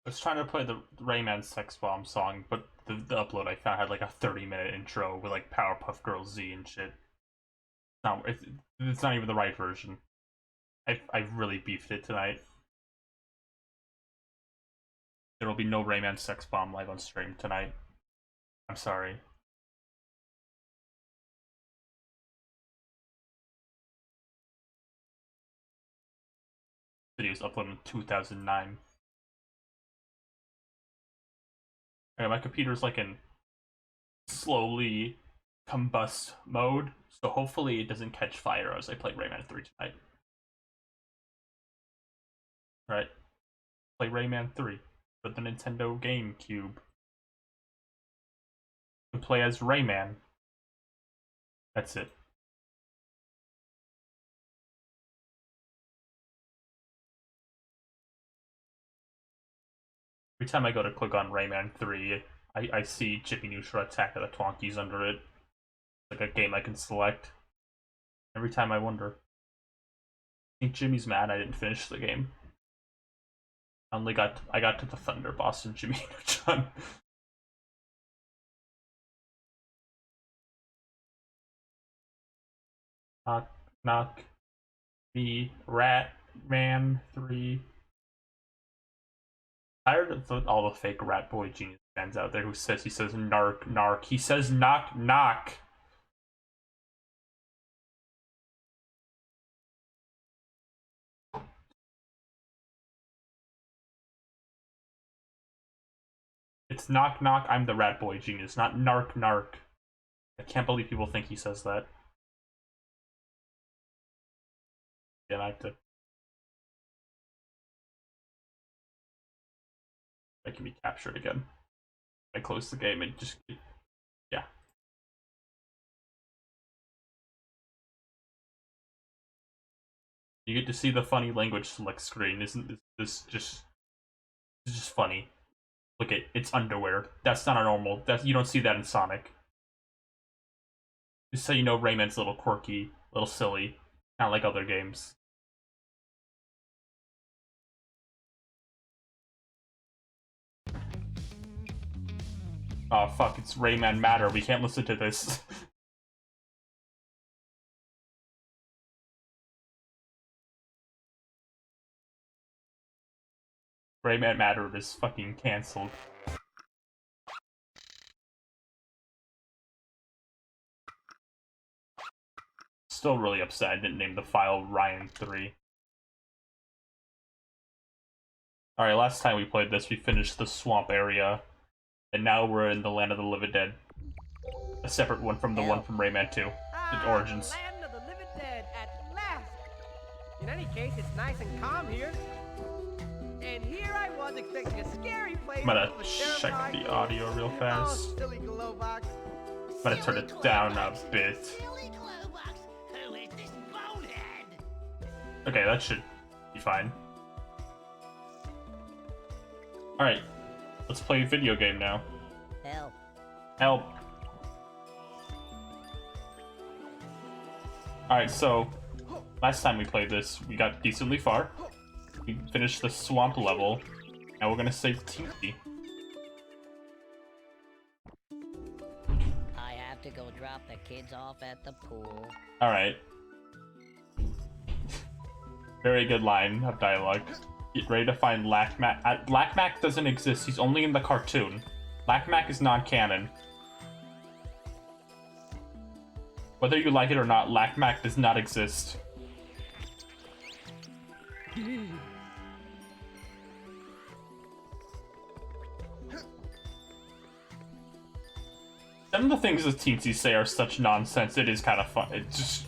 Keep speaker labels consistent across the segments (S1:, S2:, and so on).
S1: I was trying to play the Rayman Sex Bomb song, but the upload I found had like a 30-minute intro with like Powerpuff Girls Z and shit. No, it's not even the right version. I really beefed it tonight. There will be no Rayman Sex Bomb live on stream tonight. I'm sorry. Video was uploaded in 2009. Okay, my computer's like in slowly combust mode, so hopefully it doesn't catch fire as I play Rayman 3 tonight. Right? Play Rayman 3 for the Nintendo GameCube. You play as Rayman. That's it. Every time I go to click on Rayman 3, I see Chippy Neutral Attack of the Twonkies under it. Like a game I can select. Every time I wonder. I think Jimmy's mad I didn't finish the game. I got to the Thunder boss and Jimmy Neutron. Knock, knock. Me, Ratman 3. Tired of all the fake Rat Boy Genius fans out there who says he says narc, narc. He says knock, knock. It's knock, knock. I'm the Rat Boy Genius, not narc, narc. I can't believe people think he says that. Yeah, I have to. I can be captured again. I close the game and just, yeah. You get to see the funny language select screen. Isn't this just funny? Look at it's underwear. That's not a normal. You don't see that in Sonic. Just so you know, Rayman's a little quirky, a little silly, not like other games. Oh fuck, it's Rayman Matter. We can't listen to this. Rayman Matter is fucking cancelled. Still really upset I didn't name the file Ryan3. Alright, last time we played this, we finished the swamp area. And now we're in the Land of the Living Dead. A separate one from the one from Rayman 2. The Origins.
S2: Land of the Living Dead at last! In any case, it's nice and calm here. And here I was expecting a scary place.
S1: I'm gonna check the audio real fast.
S2: Oh, silly glow box.
S1: I'm gonna turn it down a bit. Okay, that should be fine. Alright, let's play a video game now.
S3: Help.
S1: Help. Alright, so last time we played this, we got decently far. We finished the swamp level. Now we're gonna save Teensy.
S3: I have to go drop the kids off at the pool.
S1: Alright. Very good line of dialogue. Get ready to find Lackmac. Lackmac doesn't exist. He's only in the cartoon. Lackmac is non-canon. Whether you like it or not, Lackmac does not exist. Some of the things the Teensies say are such nonsense. It is kind of fun. It's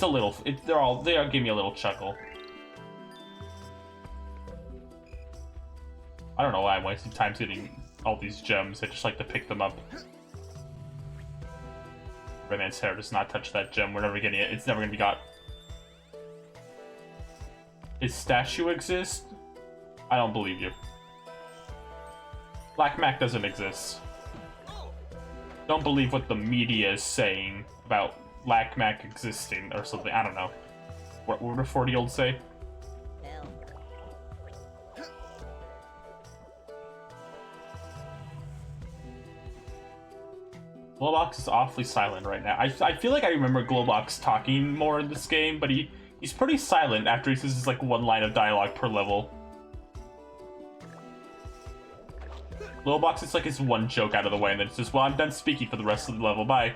S1: a little. They all give me a little chuckle. I don't know why I'm wasting time getting all these gems. I just like to pick them up. Rayman's hair does not touch that gem. We're never getting it. It's never gonna be got. His statue exist? I don't believe you. Black Mac doesn't exist. Don't believe what the media is saying about Black Mac existing or something. I don't know. What would a 40-year-old say?
S3: Help.
S1: Glowbox is awfully silent right now. I feel like I remember Glowbox talking more in this game, but he's pretty silent after he says like one line of dialogue per level. Glowbox is like his one joke out of the way, and then it says, well, I'm done speaking for the rest of the level, bye.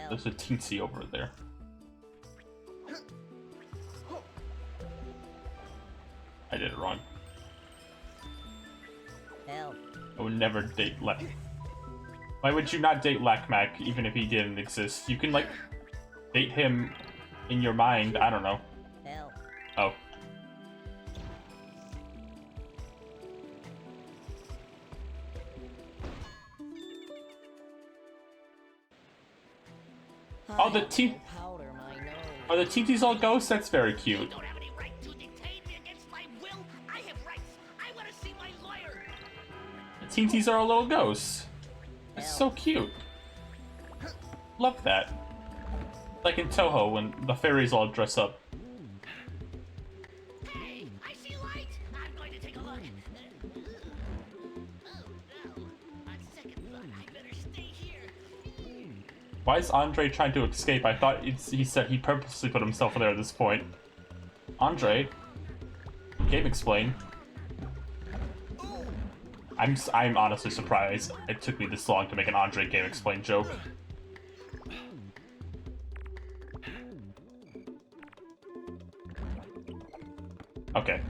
S1: There's a teensy over there. I did it wrong.
S3: Help.
S1: I would never date Lek. Why would you not date Lakmac, even if he didn't exist? You can, like, date him in your mind. I don't know.
S3: Help.
S1: Oh. Oh, the teeth.
S3: Powder my nose.
S1: Are the teensies all ghosts? That's very cute.
S4: You don't have any right to detain me against my will. I have rights. I want to see my lawyer.
S1: The teensies are all little ghosts. It's so cute. Love that. Like in Toho when the fairies all dress up.
S4: Hey, I see light. I'm going to take a look. Oh no. On second thought, I better stay here.
S1: Why is Andre trying to escape? I thought he said he purposely put himself there at this point. Andre? Game explain. I'm honestly surprised it took me this long to make an Andre Game explain joke. Okay.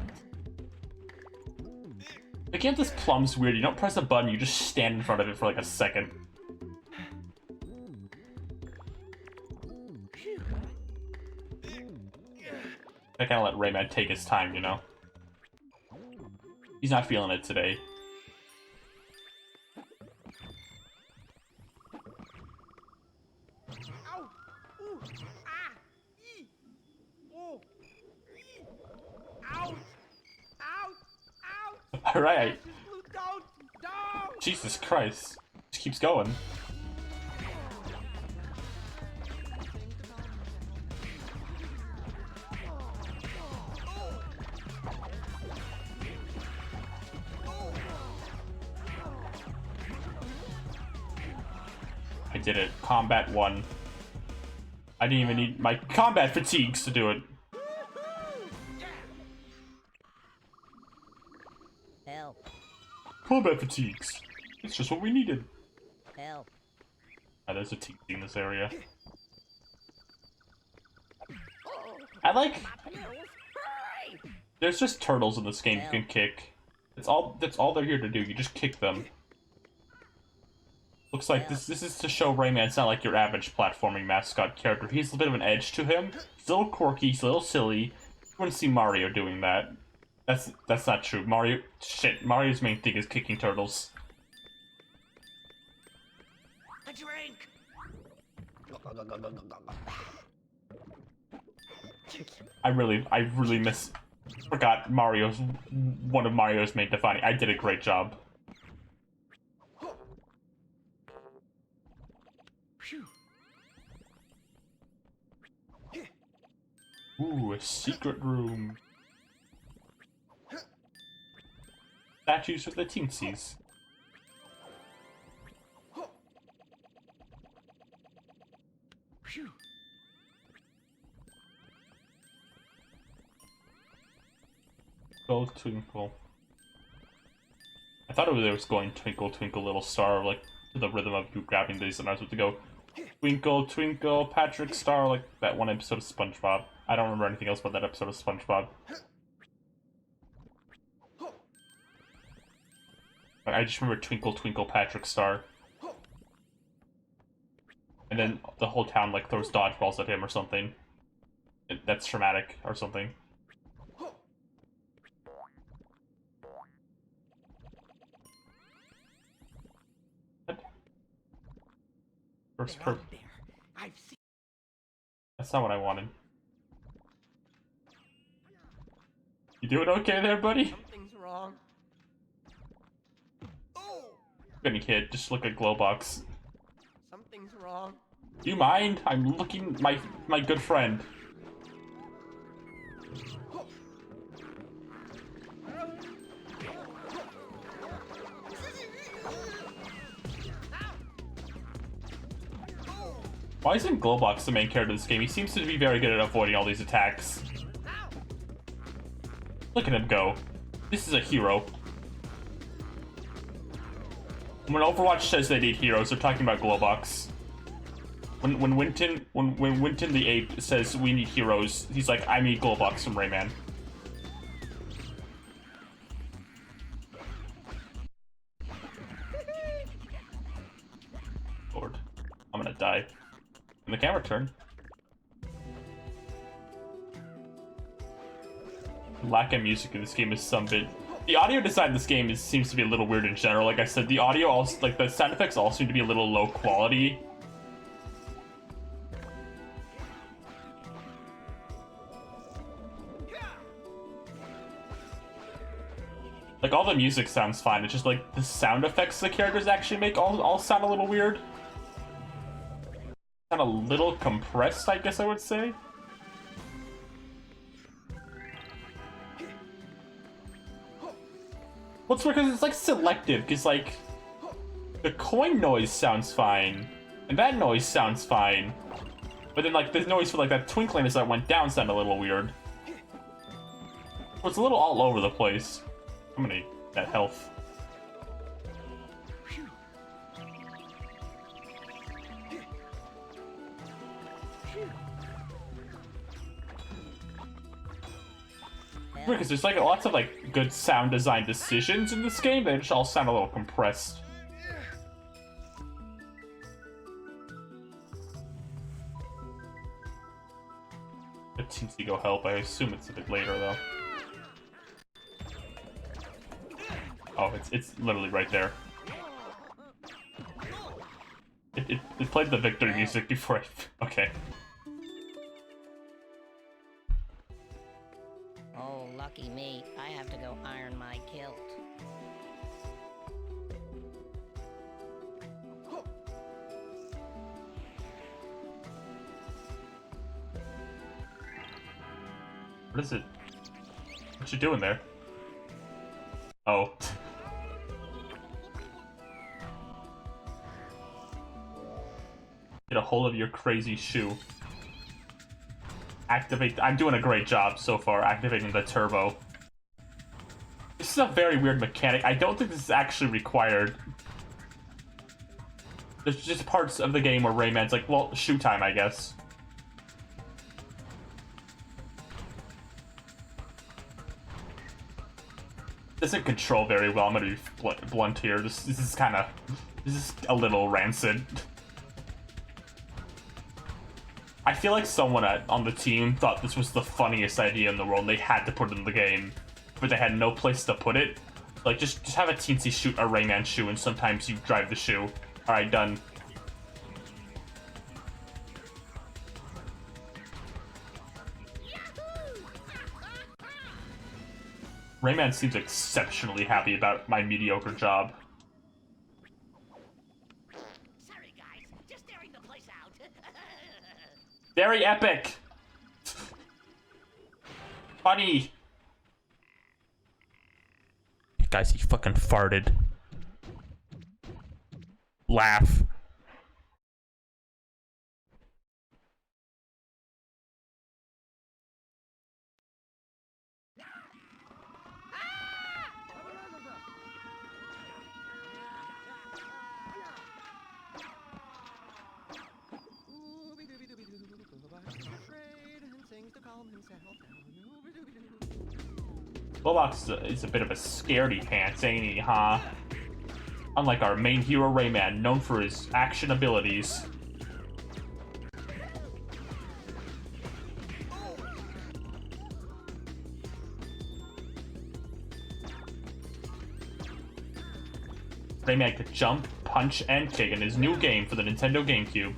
S1: The game this plum's weird. You don't press a button, you just stand in front of it for like a second. I kind of let Rayman take his time, you know? He's not feeling it today.
S2: Ow! Ooh! Ah! Ee! Oh! Ee! Ouch! Ouch! Ouch!
S1: Alright.
S2: Don't! Don't!
S1: Jesus Christ. Just keeps going. I did it. Combat 1. I didn't even need my combat fatigues to do it.
S3: Help.
S1: Combat fatigues. It's just what we needed.
S3: Help.
S1: Oh, there's a teensy in this area. I like... There's just turtles in this game you can kick. That's all they're here to do. You just kick them. Looks like this is to show Rayman's not like your average platforming mascot character. He's a bit of an edge to him. He's a little quirky, he's a little silly. You wouldn't see Mario doing that. That's not true. Mario's main thing is kicking turtles.
S4: A drink.
S1: I really forgot one of Mario's main defining. I did a great job. Ooh, a secret room. Statues for the teensies. Go twinkle. I thought it was going twinkle twinkle little star, like to the rhythm of you grabbing these, and I was about to go twinkle twinkle Patrick Star, like that one episode of SpongeBob. I don't remember anything else about that episode of SpongeBob. I just remember Twinkle Twinkle Patrick Star. And then the whole town like throws dodgeballs at him or something. That's traumatic or something. First per- That's not what I wanted. You doing okay there, buddy?
S2: Something's wrong.
S1: Any kid, just look at Glowbox.
S2: Something's wrong.
S1: Do you mind? I'm looking, my good friend. Why isn't Glowbox the main character of this game? He seems to be very good at avoiding all these attacks. Look at him go. This is a hero. When Overwatch says they need heroes, they're talking about Glowbox. When Winton the Ape says we need heroes, he's like, I need Glowbox from Rayman. Lord, I'm gonna die. And the camera turned. Lack of music in this game is some bit. The audio design in this game seems to be a little weird in general. Like I said, the audio also, like the sound effects all seem to be a little low quality. Like all the music sounds fine. It's just like the sound effects the characters actually make all sound a little weird. Sound a little compressed, I guess I would say. What's weird because it's like selective, because like the coin noise sounds fine, and that noise sounds fine, but then like the noise for like that twinkling as that went down sounded a little weird. So it's a little all over the place. I'm gonna need that health. Because there's like lots of like good sound design decisions in this game, they just all sound a little compressed. It seems to go help. I assume it's a bit later though. Oh, it's literally right there. It played the victory music before I... Okay.
S3: Oh, lucky me. I have to go iron my kilt.
S1: What is it? What you doing there? Oh. Get a hold of your crazy shoe. Activate. I'm doing a great job so far activating the turbo. This is a very weird mechanic. I don't think this is actually required. There's just parts of the game where Rayman's like, well, shoe time, I guess. Doesn't control very well. I'm gonna be blunt here. This is kind of... This is a little rancid. I feel like someone on the team thought this was the funniest idea in the world. They had to put it in the game, but they had no place to put it. Like, just have a teensy shoot a Rayman shoe, and sometimes you drive the shoe. Alright, done. Rayman seems exceptionally happy about my mediocre job.
S4: Sorry, guys. Just airing the place out.
S1: Very epic! Funny! Guys, he fucking farted. Laugh. Glowbox is a bit of a scaredy pants, ain't he, huh? Unlike our main hero Rayman, known for his action abilities. Rayman could jump, punch, and kick in his new game for the Nintendo GameCube.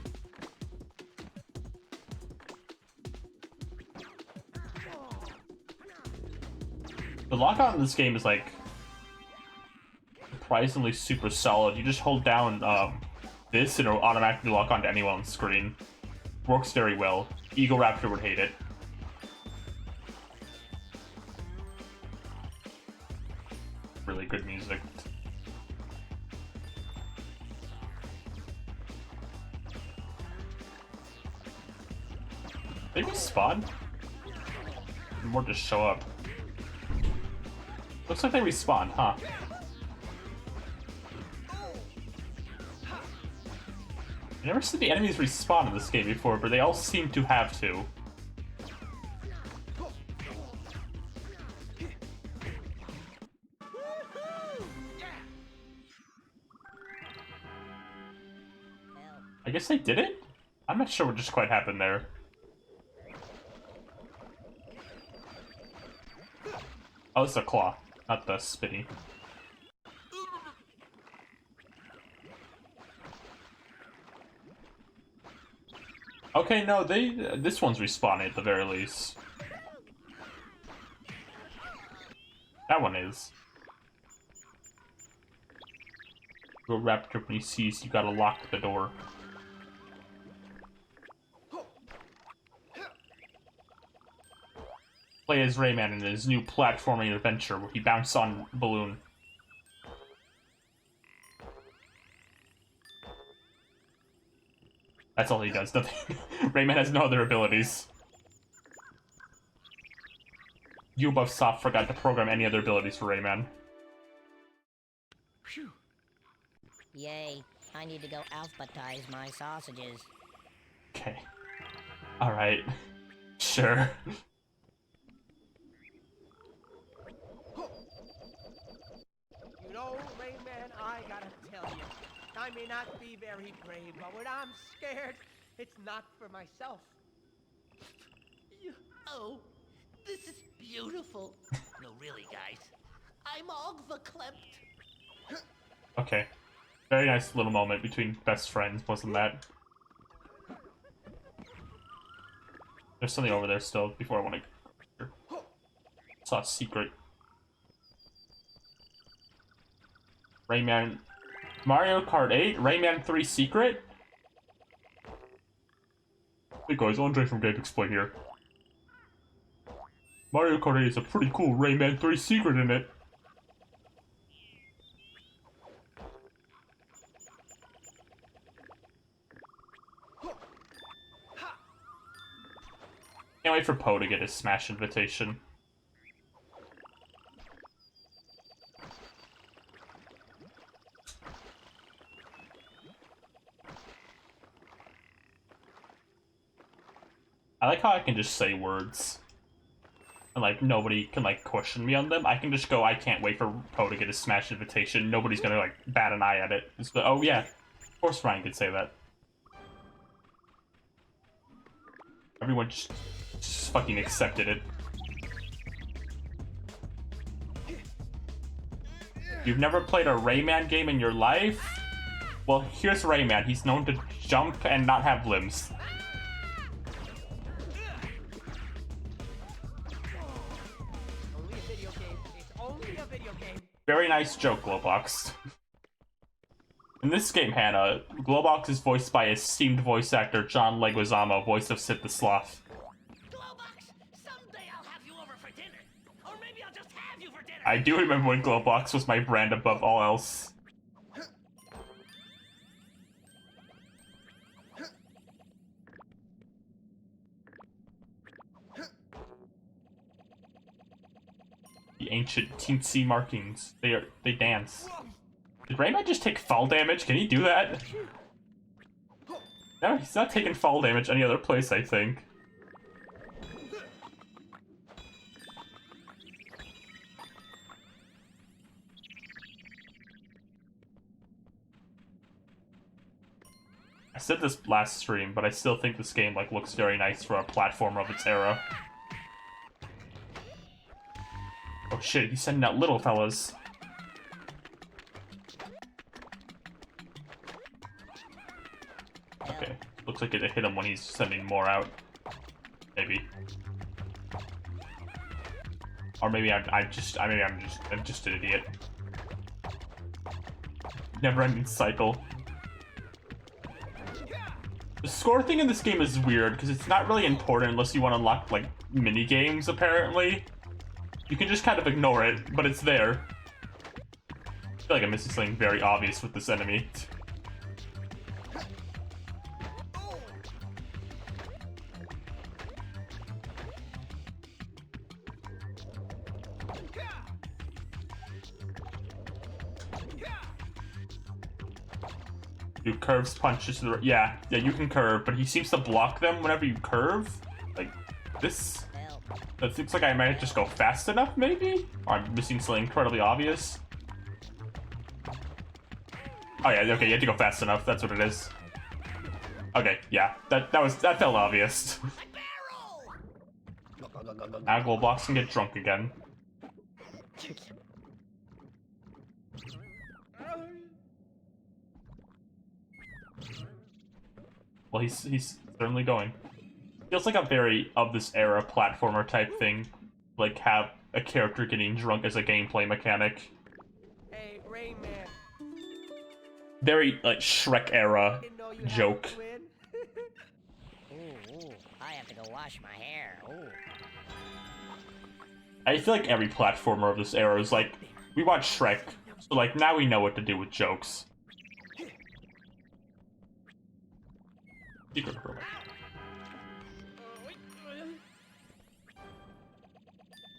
S1: The lockout in this game is like surprisingly super solid. You just hold down this and it'll automatically lock onto anyone on the screen. Works very well. Eagle Raptor would hate it. Really good music. They respawn? More just show up. Looks like they respawn, huh? I never seen the enemies respawn in this game before, but they all seem to have to. I guess they did it? I'm not sure what just quite happened there. Oh, it's a claw, not the spitty. Okay, no, this one's respawning at the very least. That one is. The raptor, when he sees you, gotta lock the door. Play as Rayman in his new platforming adventure where he bounces on a balloon. That's all he does, nothing. Rayman has no other abilities. Ubisoft forgot to program any other abilities for Rayman.
S2: Phew.
S3: Yay, I need to go alphabetize my sausages.
S1: Okay. Alright. Sure.
S2: You know, Rayman, I gotta tell you, I may not be very brave, but when I'm scared, it's not for myself.
S4: Oh, this is beautiful. No, really, guys. I'm all verklempt.
S1: Okay. Very nice little moment between best friends, wasn't that? There's something over there still before I want to... Saw a secret. Rayman... Mario Kart 8? Rayman 3 secret? Hey guys, Andre from Game Explain here. Mario Kart 8 is a pretty cool Rayman 3 secret in it. Can't wait for Poe to get his Smash invitation. I like how I can just say words. And, like, nobody can, like, question me on them. I can just go, I can't wait for Poe to get his Smash invitation. Nobody's gonna, like, bat an eye at it. Just go, oh, yeah. Of course Ryan could say that. Everyone just fucking accepted it. You've never played a Rayman game in your life? Well, here's Rayman. He's known to jump and not have limbs.
S2: Only a video game. It's only a video game.
S1: Very nice joke, Glowbox. In this game, Hannah, Glowbox is voiced by esteemed voice actor John Leguizamo, voice of Sid the Sloth.
S4: Glowbox, someday I'll have you over for dinner. Or maybe I'll just have you for dinner.
S1: I do remember when Glowbox was my brand above all else. The ancient teensy markings. They dance. Did Rayman just take fall damage? Can he do that? No, he's not taking fall damage any other place, I think. I said this last stream, but I still think this game like looks very nice for a platformer of its era. Oh shit, he's sending out little fellas. Okay, looks like it hit him when he's sending more out. Maybe. Or maybe I'm just an idiot. Never-ending cycle. The score thing in this game is weird because it's not really important unless you want to unlock like mini games. Apparently, you can just kind of ignore it, but it's there. I feel like I'm missing something very obvious with this enemy. Do curves, punches, yeah, you can curve, but he seems to block them whenever you curve. Like, this. It seems like I might just go fast enough, maybe? Or I'm missing something incredibly obvious. Oh yeah, okay, you have to go fast enough, that's what it is. Okay, yeah, that felt obvious. Now gold blocks can get drunk again. Well, he's certainly going. Feels like a very of this era platformer type thing. Like, have a character getting drunk as a gameplay mechanic.
S2: Hey, Rayman.
S1: Very, like, Shrek era joke.
S3: Ooh, I have to go wash my hair. Ooh.
S1: I feel like every platformer of this era is like, we watch Shrek, so like, now we know what to do with jokes. Secret Hurler.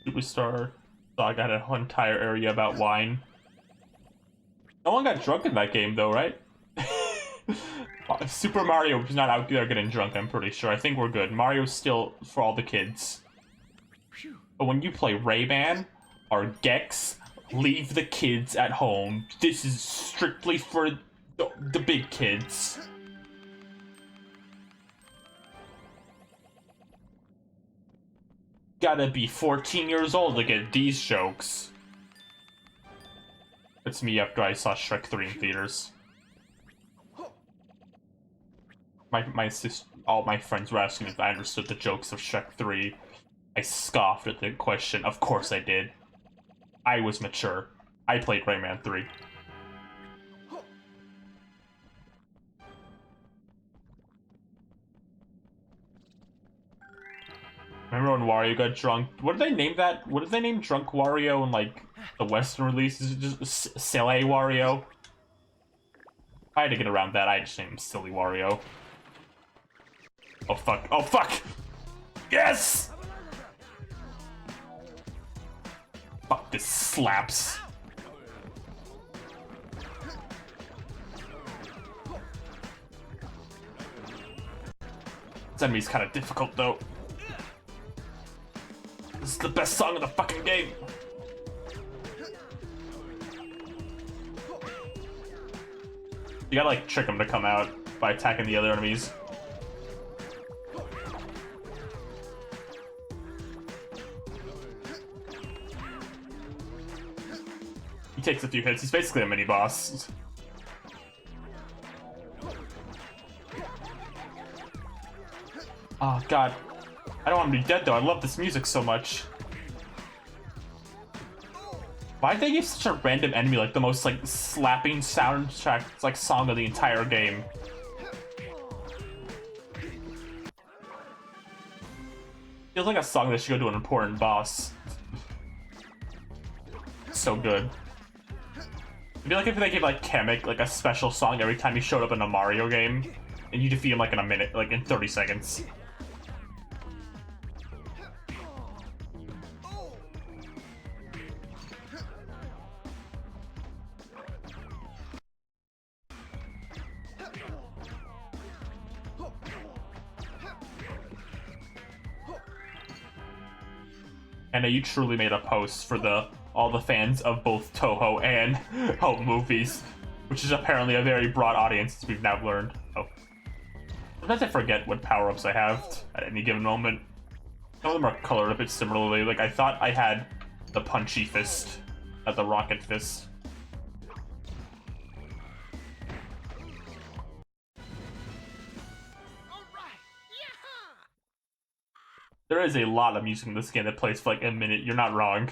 S1: Superstar Saga had an entire area about wine. No one got drunk in that game, though, right? Super Mario is not out there getting drunk, I'm pretty sure. I think we're good. Mario's still for all the kids. But when you play Rayman or Gex, leave the kids at home. This is strictly for the big kids. Gotta be 14 years old to get these jokes. It's me after I saw Shrek 3 in theaters. All my friends were asking if I understood the jokes of Shrek 3. I scoffed at the question. Of course I did. I was mature. I played Rayman 3. Remember when Wario got drunk? What did they name that? What did they name Drunk Wario in, like, the Western release? Is it just Silly Wario? I had to get around that. I just named him Silly Wario. Oh, fuck. Oh, fuck! Yes! Fuck, this slaps. This enemy's kind of difficult, though. This is the best song in the fucking game. You gotta, like, trick him to come out by attacking the other enemies. He takes a few hits. He's basically a mini-boss. Oh, God. I don't want him to be dead, though. I love this music so much. Why did they give such a random enemy, like, the most, like, slapping soundtrack, like, song of the entire game? Feels like a song that should go to an important boss. So good. It'd be like if they gave, like, Kamek, like, a special song every time he showed up in a Mario game, and you defeat him, like, in a minute, like, in 30 seconds. And you truly made a post for all the fans of both Toho and home movies, which is apparently a very broad audience, as we've now learned. Oh. Sometimes I forget what power-ups I have at any given moment. Some of them are colored a bit similarly. Like, I thought I had the Punchy Fist, not the Rocket Fist. There is a lot of music in this game that plays for like a minute. You're not wrong.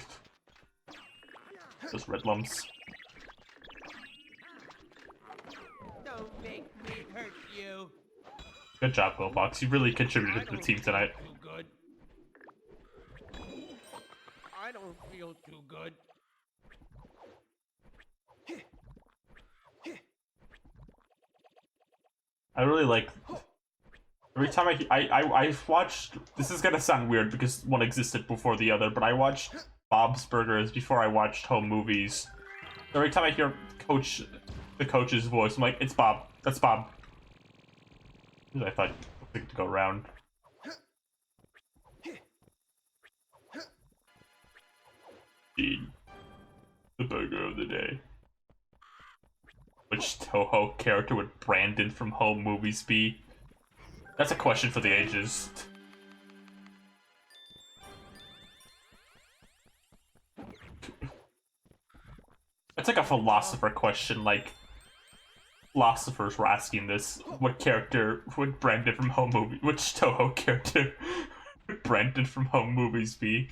S1: Those red lumps.
S2: Don't make me hurt you.
S1: Good job, Willbox. You really contributed to the team tonight.
S2: Too good. I don't feel too good.
S1: I really like. Every time I watched. This is gonna sound weird because one existed before the other, but I watched Bob's Burgers before I watched home movies. Every time I hear Coach the coach's voice. I'm like, it's Bob. That's Bob. I thought to go around. Gene, the burger of the day. Which Toho character would Brandon from Home Movies be? That's a question for the ages. It's like a philosopher question, like philosophers were asking this. What character would Brandon from Home Movies, which Toho character would Brandon from Home Movies be?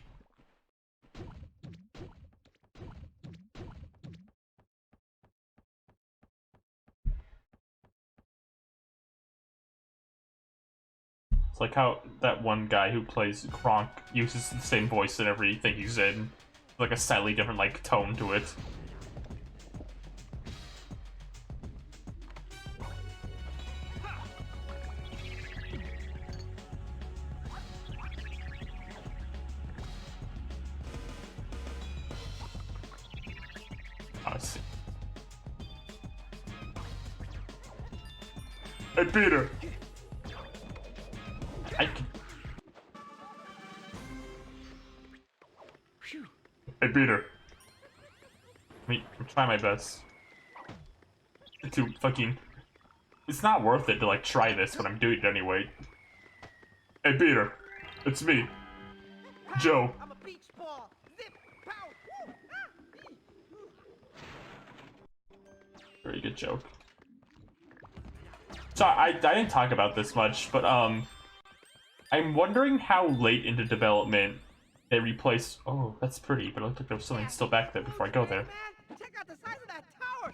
S1: It's like how that one guy who plays Kronk uses the same voice in everything he's in. Like a slightly different like tone to it. I see. Hey Peter! Hey Peter. I'm trying my best. To fucking... It's not worth it to like try this, but I'm doing it anyway. Hey Peter. It's me. Joe.
S2: I'm a beach ball. Zip, pow, woo,
S1: Very good joke. So I didn't talk about this much, but I'm wondering how late into development they replaced. Oh, that's pretty, but it looked like there was something still back there before I go there.
S2: Man, check out the size of that tower.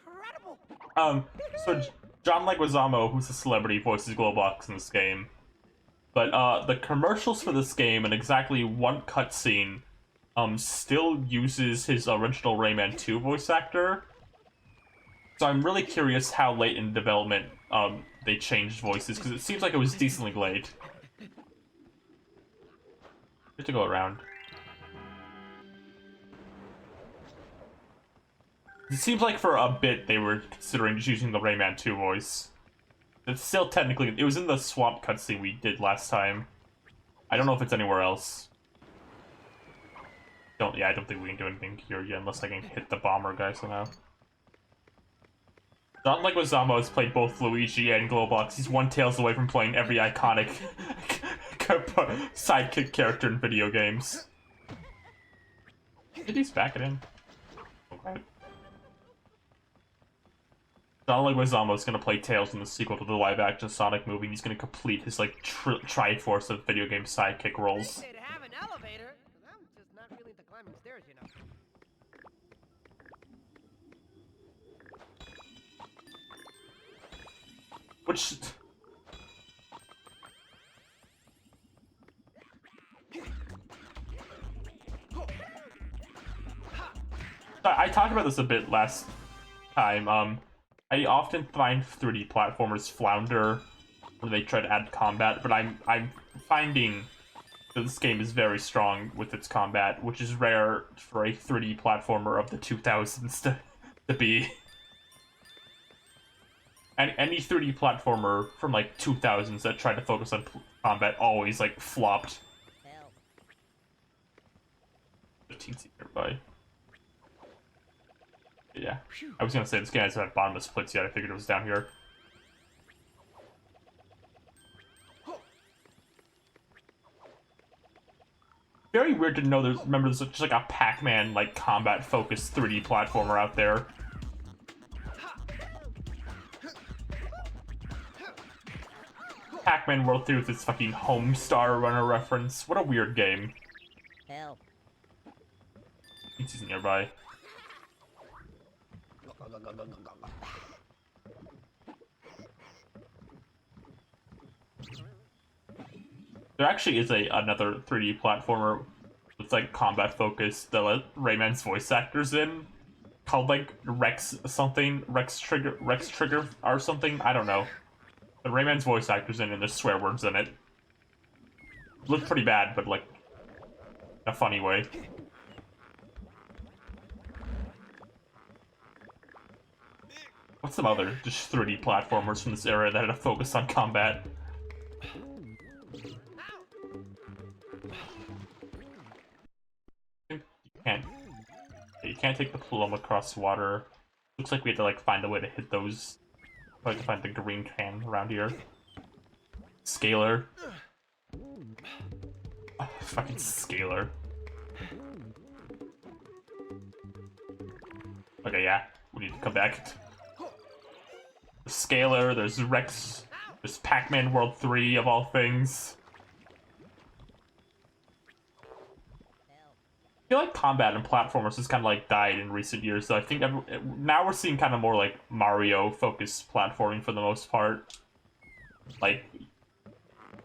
S2: Incredible.
S1: So John Leguizamo, who's a celebrity, voices Globox in this game. But the commercials for this game and exactly one cutscene still uses his original Rayman 2 voice actor. So I'm really curious how late in development they changed voices, because it seems like it was decently late. Good to go around. It seems like for a bit they were considering just using the Rayman 2 voice. It's still technically... It was in the swamp cutscene we did last time. I don't know if it's anywhere else. I don't think we can do anything here yet unless I can hit the bomber guy somehow. John Leguizamo has played both Luigi and Globox. He's one Tails away from playing every iconic sidekick character in video games. Did he's back it in? Okay. John Leguizamo is going to play Tails in the sequel to the live-action Sonic movie. He's going to complete his like triforce of video game sidekick roles.
S2: They'd have an elevator. I'm just not really into climbing stairs, you know.
S1: Which... I talked about this a bit last time. I often find 3D platformers flounder when they try to add combat, but I'm finding that this game is very strong with its combat, which is rare for a 3D platformer of the 2000s to be. And any 3D platformer from like 2000s that tried to focus on combat always like flopped.
S3: Help.
S1: 15 seat nearby. Yeah, I was gonna say this game hasn't had bottomless splits yet. I figured it was down here. Very weird to know remember there's just like a Pac-Man like combat focused 3D platformer out there. Pac-Man World 3 with its fucking Homestar Runner reference. What a weird game.
S3: Help.
S1: He's nearby. There actually is another 3D platformer with like combat focus that Rayman's voice actors in, called like Rex Trigger or something. I don't know. But Rayman's voice actors in and there's swear words in it. Looks pretty bad, but like in a funny way. What's some other just 3D platformers from this era that had a focus on combat? You can't take the plum across water. Looks like we had to like find a way to hit those. I have to find the green can around here. Scalar. Oh, fucking Scalar. Okay, yeah. We need to come back. There's Scalar, there's Rex, there's Pac-Man World 3 of all things. I feel like combat and platformers has kind of like died in recent years, so I think now we're seeing kind of more like Mario-focused platforming for the most part. Like,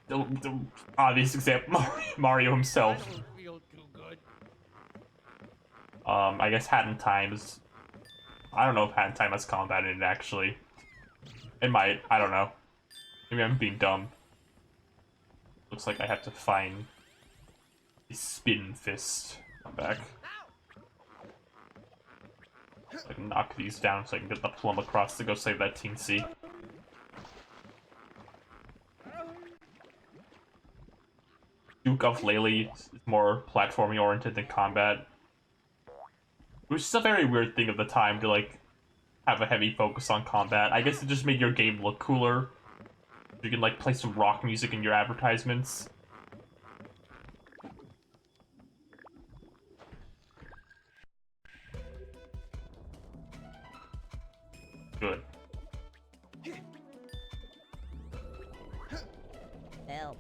S1: the obvious example, Mario himself.
S2: I don't feel too good.
S1: I guess Hat in Time is... I don't know if Hat in Time has combat in it, actually. It might, I don't know. Maybe I'm being dumb. Looks like I have to find a Spin Fist. Come back. So I can knock these down so I can get the plum across to go save that Teensy. Duke of Lely is more platforming oriented than combat. Which is a very weird thing of the time to like have a heavy focus on combat. I guess it just made your game look cooler. You can like play some rock music in your advertisements. Good.
S3: Help.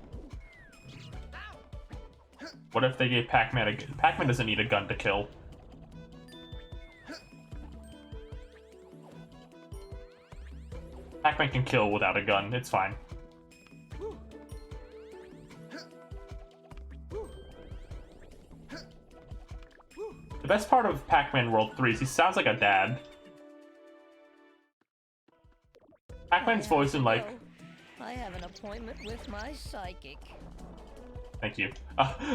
S1: What if they gave Pac-Man a gun? Pac-Man doesn't need a gun to kill. Pac-Man can kill without a gun, it's fine. The best part of Pac-Man World 3 is he sounds like a dad. Pac-Man's voice in like...
S3: I have an appointment with my psychic.
S1: Thank you.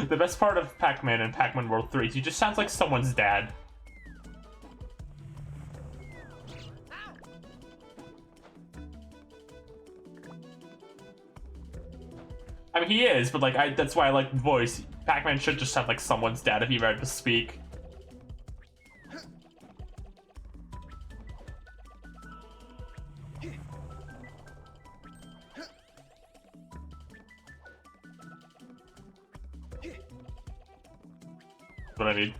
S1: The best part of Pac-Man and Pac-Man World 3 is he just sounds like someone's dad. I mean, he is, but like, that's why I like the voice. Pac-Man should just sound like someone's dad if he were to speak. What I need.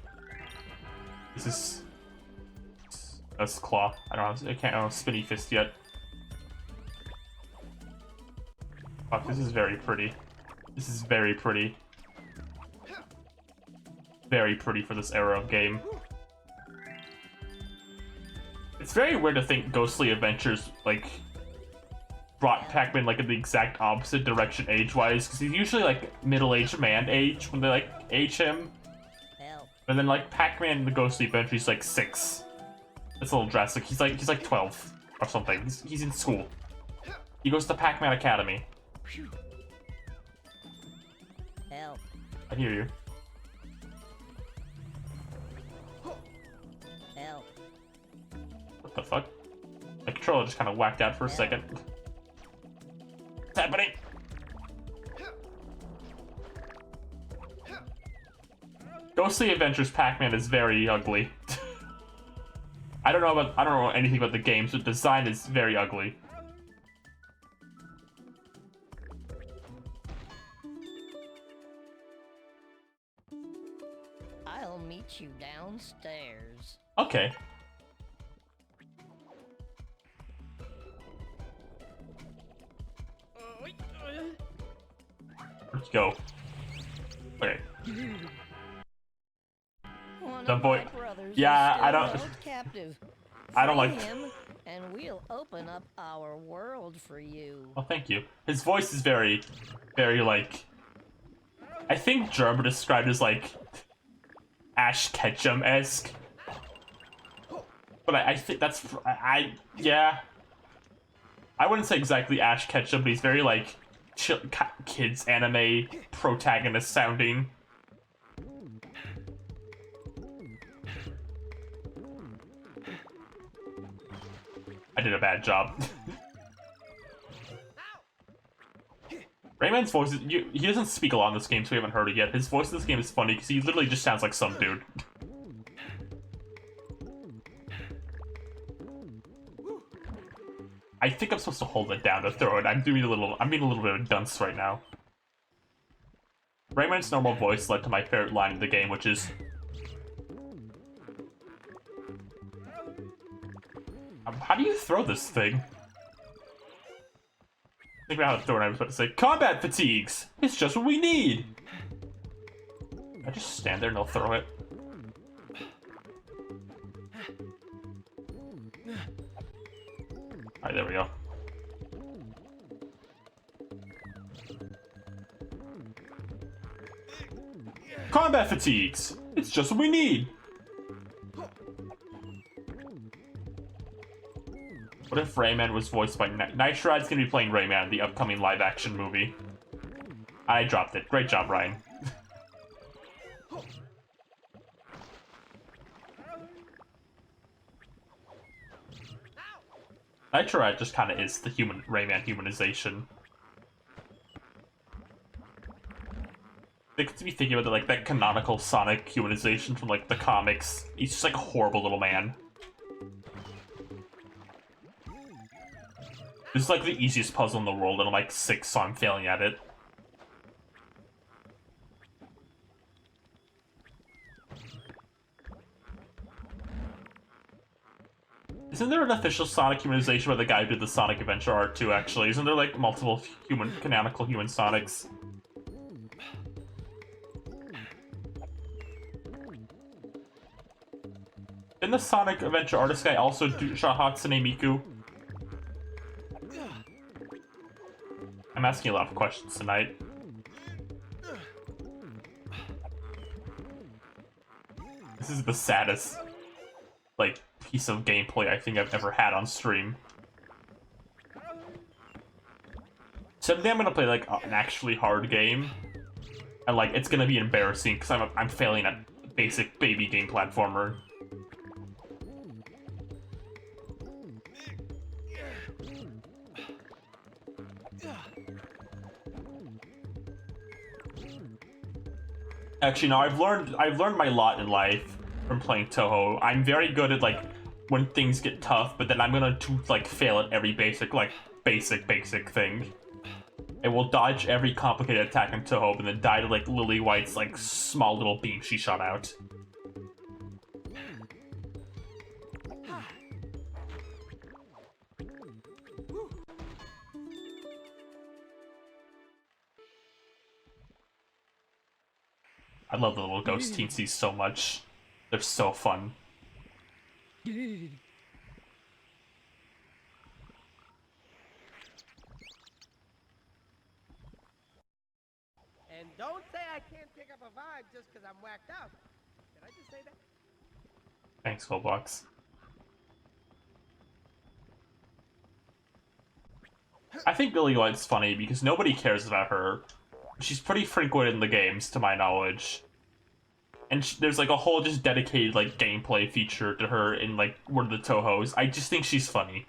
S1: This is... That's Claw. I don't have Spinny Fist yet. Fuck, this is very pretty. This is very pretty. Very pretty for this era of game. It's very weird to think Ghostly Adventures, like, brought Pac-Man, like, in the exact opposite direction age-wise, because he's usually, like, middle-aged man age when they, like, age him. And then, like, Pac-Man the Ghostly Adventure, he's, like, 6. That's a little drastic. He's like 12 or something. He's in school. He goes to Pac-Man Academy.
S3: Help.
S1: I hear you.
S3: Help.
S1: What the fuck? My controller just kind of whacked out for a second. What's happening? Ghostly Adventures Pac-Man is very ugly. I don't know anything about the games, but design is very ugly.
S3: I'll meet you downstairs.
S1: Okay. Let's go. Okay. The boy. Yeah, I don't. I don't like
S3: him, and we'll open up our world for you.
S1: Well, thank you. His voice is very, very like. I think German described as like Ash Ketchum-esque. But I think that's yeah. I wouldn't say exactly Ash Ketchum, but he's very like kids anime protagonist sounding. I did a bad job. Rayman's voice, he doesn't speak a lot in this game, so we haven't heard it yet. His voice in this game is funny because he literally just sounds like some dude. I think I'm supposed to hold it down to throw it. I'm being a little bit of a dunce right now. Rayman's normal voice led to my favorite line in the game, which is, how do you throw this thing? Think about how to throw it. I was about to say, combat fatigues! It's just what we need! I just stand there and they'll throw it. Alright, there we go. Combat fatigues! It's just what we need! What if Rayman was voiced by Nitride's gonna be playing Rayman in the upcoming live-action movie. I dropped it. Great job, Ryan. Nitride just kind of is the Rayman humanization. They could be thinking about like that canonical Sonic humanization from like the comics. He's just like a horrible little man. This is like the easiest puzzle in the world, and I'm like 6, so I'm failing at it. Isn't there an official Sonic humanization by the guy who did the Sonic Adventure art too, actually? Isn't there like multiple canonical human Sonics? Didn't the Sonic Adventure artist guy also draw Hatsune Miku? I'm asking a lot of questions tonight. This is the saddest, like, piece of gameplay I think I've ever had on stream. Someday I'm gonna play, like, an actually hard game. And, like, it's gonna be embarrassing because I'm failing at basic baby game platformer. Actually, no, I've learned my lot in life from playing Touhou. I'm very good at like when things get tough, but then I'm gonna like fail at every basic thing. I will dodge every complicated attack in Touhou, and then die to like Lily White's like small little beam she shot out. I love the little ghost teensies so much. They're so fun.
S2: And don't say I can't pick up a vibe just because I'm whacked out. Did I just say that?
S1: Thanks, Goldbox. I think Lily White's funny because nobody cares about her. She's pretty frequent in the games, to my knowledge. And there's like a whole just dedicated like gameplay feature to her in like one of the Touhous. I just think she's funny.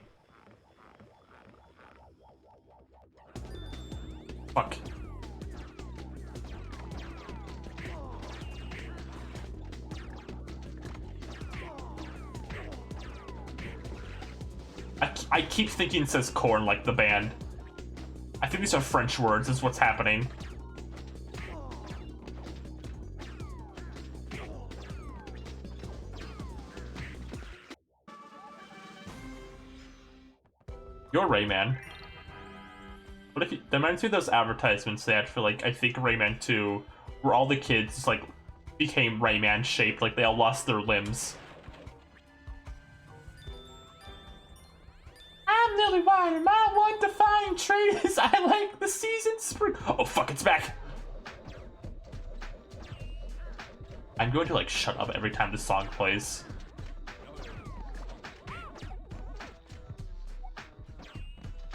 S1: Fuck. I keep thinking it says corn like the band. I think these are French words is what's happening. You're Rayman. What if you, that reminds me of those advertisements they had for like, I think Rayman 2, where all the kids like became Rayman shaped, like they all lost their limbs. I'm Lily White, and my one defining trait is I like the season spring. Oh fuck, it's back! I'm going to like shut up every time this song plays.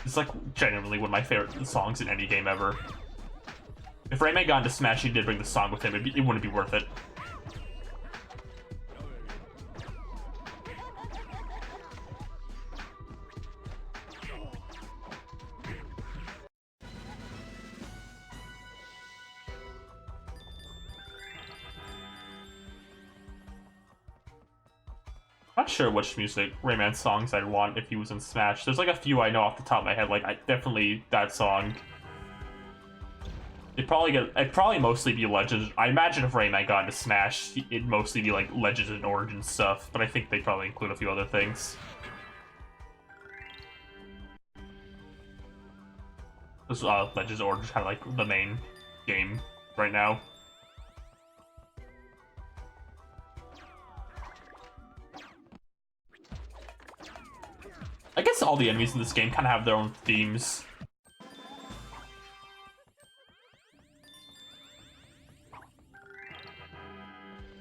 S1: It's like genuinely one of my favorite songs in any game ever. If Rayman got into Smash, he did bring the song with him, it wouldn't be worth it. Not sure which Rayman songs I'd want if he was in Smash. There's like a few I know off the top of my head, like definitely that song. It'd probably mostly be Legends. I imagine if Rayman got into Smash, it'd mostly be like Legends and Origins stuff, but I think they'd probably include a few other things. This Legends Origins kind of like the main game right now. I guess all the enemies in this game kind of have their own themes.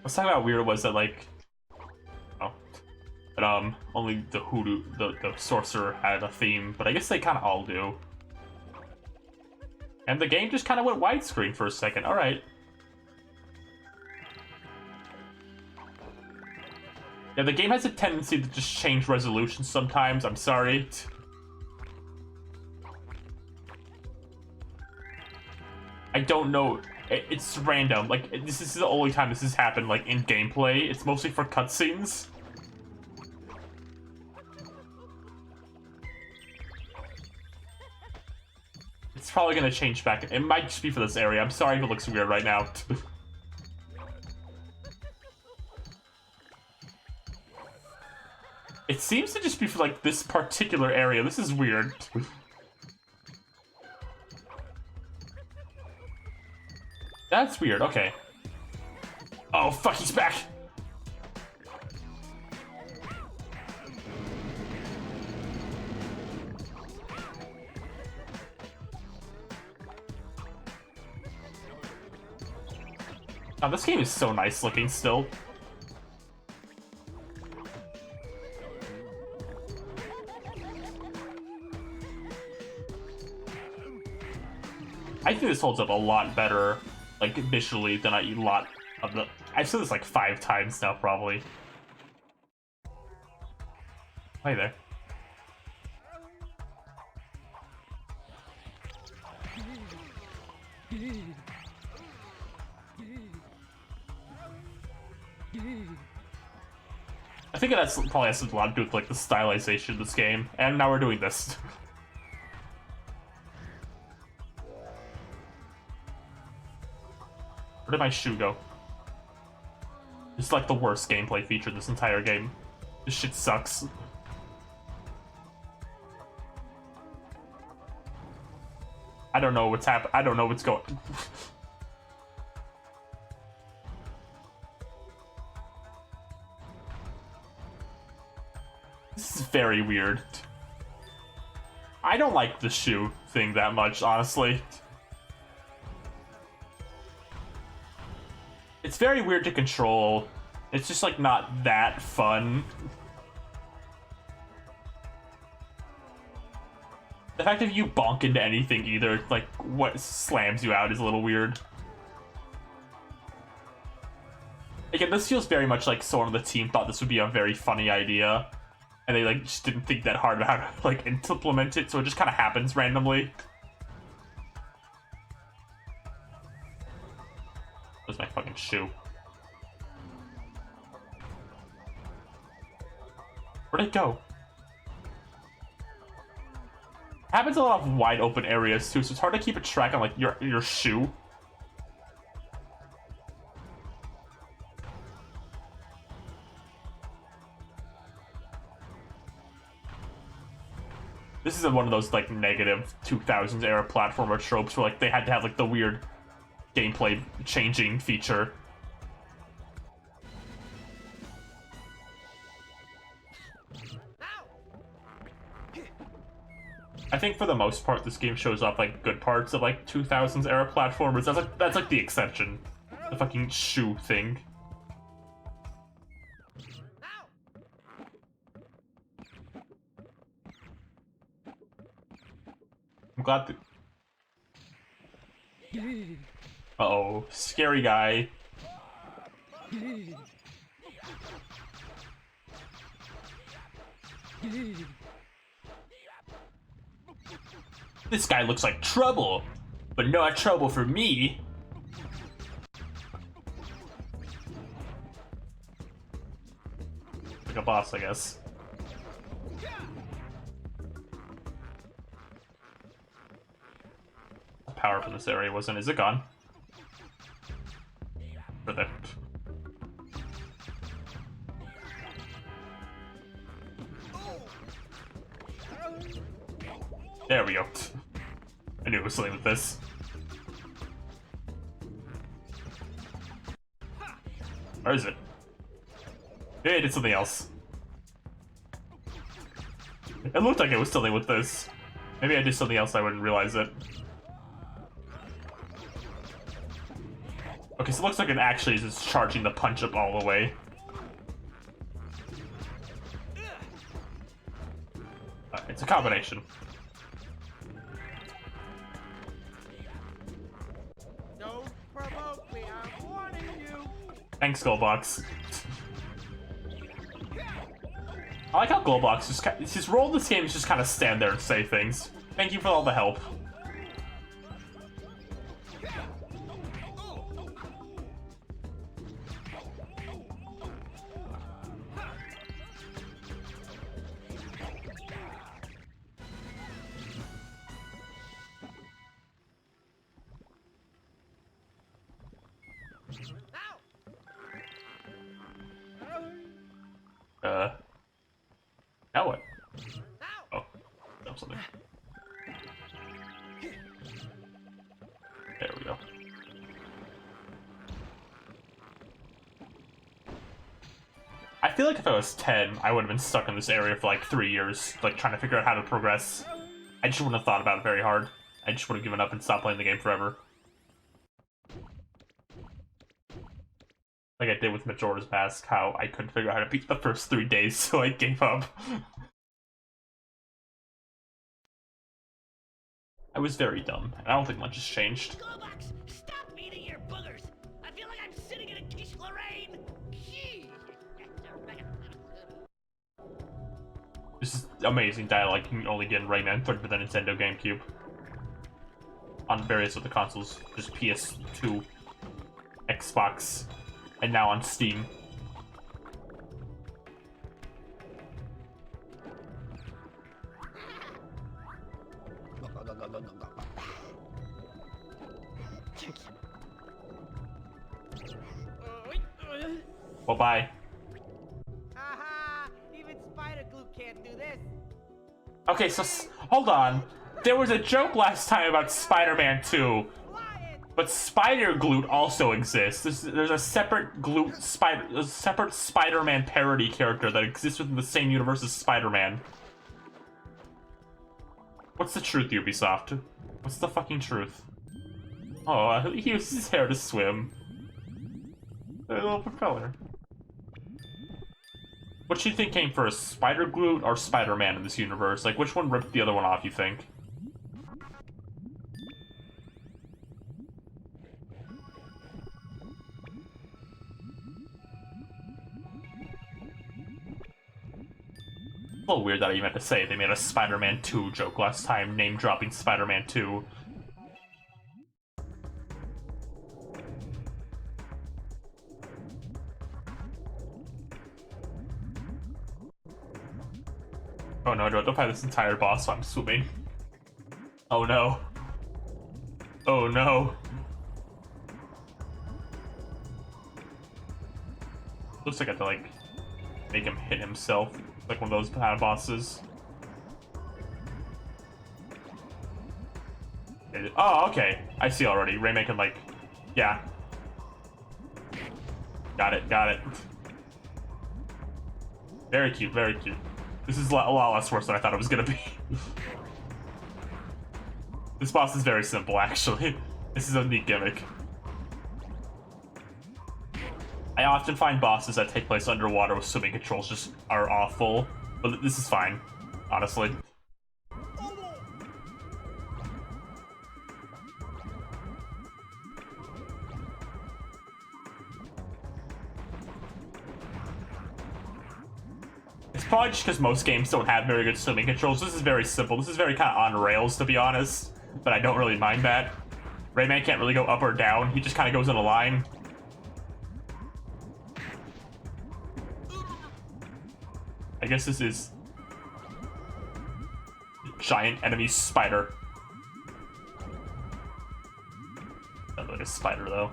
S1: What's talking about weird was that like, only the Hoodoo, the sorcerer had a theme, but I guess they kind of all do. And the game just kind of went widescreen for a second. All right. Yeah, the game has a tendency to just change resolution sometimes. I'm sorry. I don't know. It's random. Like, this is the only time this has happened, like, in gameplay. It's mostly for cutscenes. It's probably gonna change back. It might just be for this area. I'm sorry if it looks weird right now. It seems to just be for, like, this particular area. This is weird. That's weird, okay. Oh, fuck, he's back! Oh, this game is so nice looking still. I think this holds up a lot better, like, visually than a lot of the... I've said this like 5 times now, probably. Hi there. I think that's probably has a lot to do with, like, the stylization of this game. And now we're doing this. Where did my shoe go? It's like the worst gameplay feature in this entire game. This shit sucks. I don't know what's happening. I don't know what's going. This is very weird. I don't like the shoe thing that much, honestly. It's very weird to control. It's just, like, not that fun. The fact that you bonk into anything either, like, what slams you out is a little weird. Again, this feels very much like someone on the team thought this would be a very funny idea. And they, like, just didn't think that hard about how to, like, implement it, so it just kind of happens randomly. Where's my fucking shoe? Where'd it go? It happens in a lot of wide open areas too, so it's hard to keep a track on, like, your shoe. This is one of those, like, negative 2000s era platformer tropes where, like, they had to have, like, the weird gameplay changing feature. I think for the most part this game shows off, like, good parts of, like, 2000s era platformers. That's like the exception. The fucking shoe thing. I'm glad that... Uh-oh, scary guy. This guy looks like trouble, but not trouble for me. Like a a boss, I guess. The power from this area wasn't. Is it gone? For the. There we go. I knew it was something with this. Where is it? Yeah, it did something else. It looked like it was something with this. Maybe I did something else, I wouldn't realize it. Okay, so it looks like it actually is just charging the punch up all the way. It's a combination.
S2: Don't provoke me, I'm warning you.
S1: Thanks, Goldbox. I like how Goldbox his role in this game is just kind of stand there and say things. Thank you for all the help. Now what? Oh, no, something. There we go. I feel like if I was 10, I would have been stuck in this area for like 3 years, like trying to figure out how to progress. I just wouldn't have thought about it very hard. I just would have given up and stopped playing the game forever. Like I did with Majora's Mask, how I couldn't figure out how to beat the first 3 days, so I gave up. I was very dumb, and I don't think much has changed.
S4: Globox, stop eating your boogers. I feel like I'm sitting in a quiche Lorraine.
S1: This is amazing dialogue you can only get in Rayman 3 for the Nintendo GameCube. On various other consoles, just PS2, Xbox, and now on Steam. Well, bye.
S2: Haha, even spider glue can't do this.
S1: Okay, so hold on. There was a joke last time about Spider-Man 2, but Spider Glute also exists. There's a separate separate Spider-Man parody character that exists within the same universe as Spider-Man. What's the truth, Ubisoft? What's the fucking truth? Oh, he uses his hair to swim. A little propeller. What do you think came first, Spider Glute or Spider-Man in this universe? Like, which one ripped the other one off, you think? A little weird that I even had to say they made a Spider-Man 2 joke last time, name-dropping Spider-Man 2. Oh no, don't fight this entire boss while I'm swimming. Oh no. Oh no. Looks like I have to, like, make him hit himself. Like one of those kind of bosses. Oh, okay. I see already. Rayman can, like... Yeah. Got it, got it. Very cute, very cute. This is a lot less worse than I thought it was gonna be. This boss is very simple, actually. This is a neat gimmick. I often find bosses that take place underwater with swimming controls just are awful, but this is fine, honestly. It's probably just because most games don't have very good swimming controls. This is very simple. This is very kind of on rails, to be honest, but I don't really mind that. Rayman can't really go up or down. He just kind of goes in a line. I guess this is a giant enemy spider. Not like a spider though.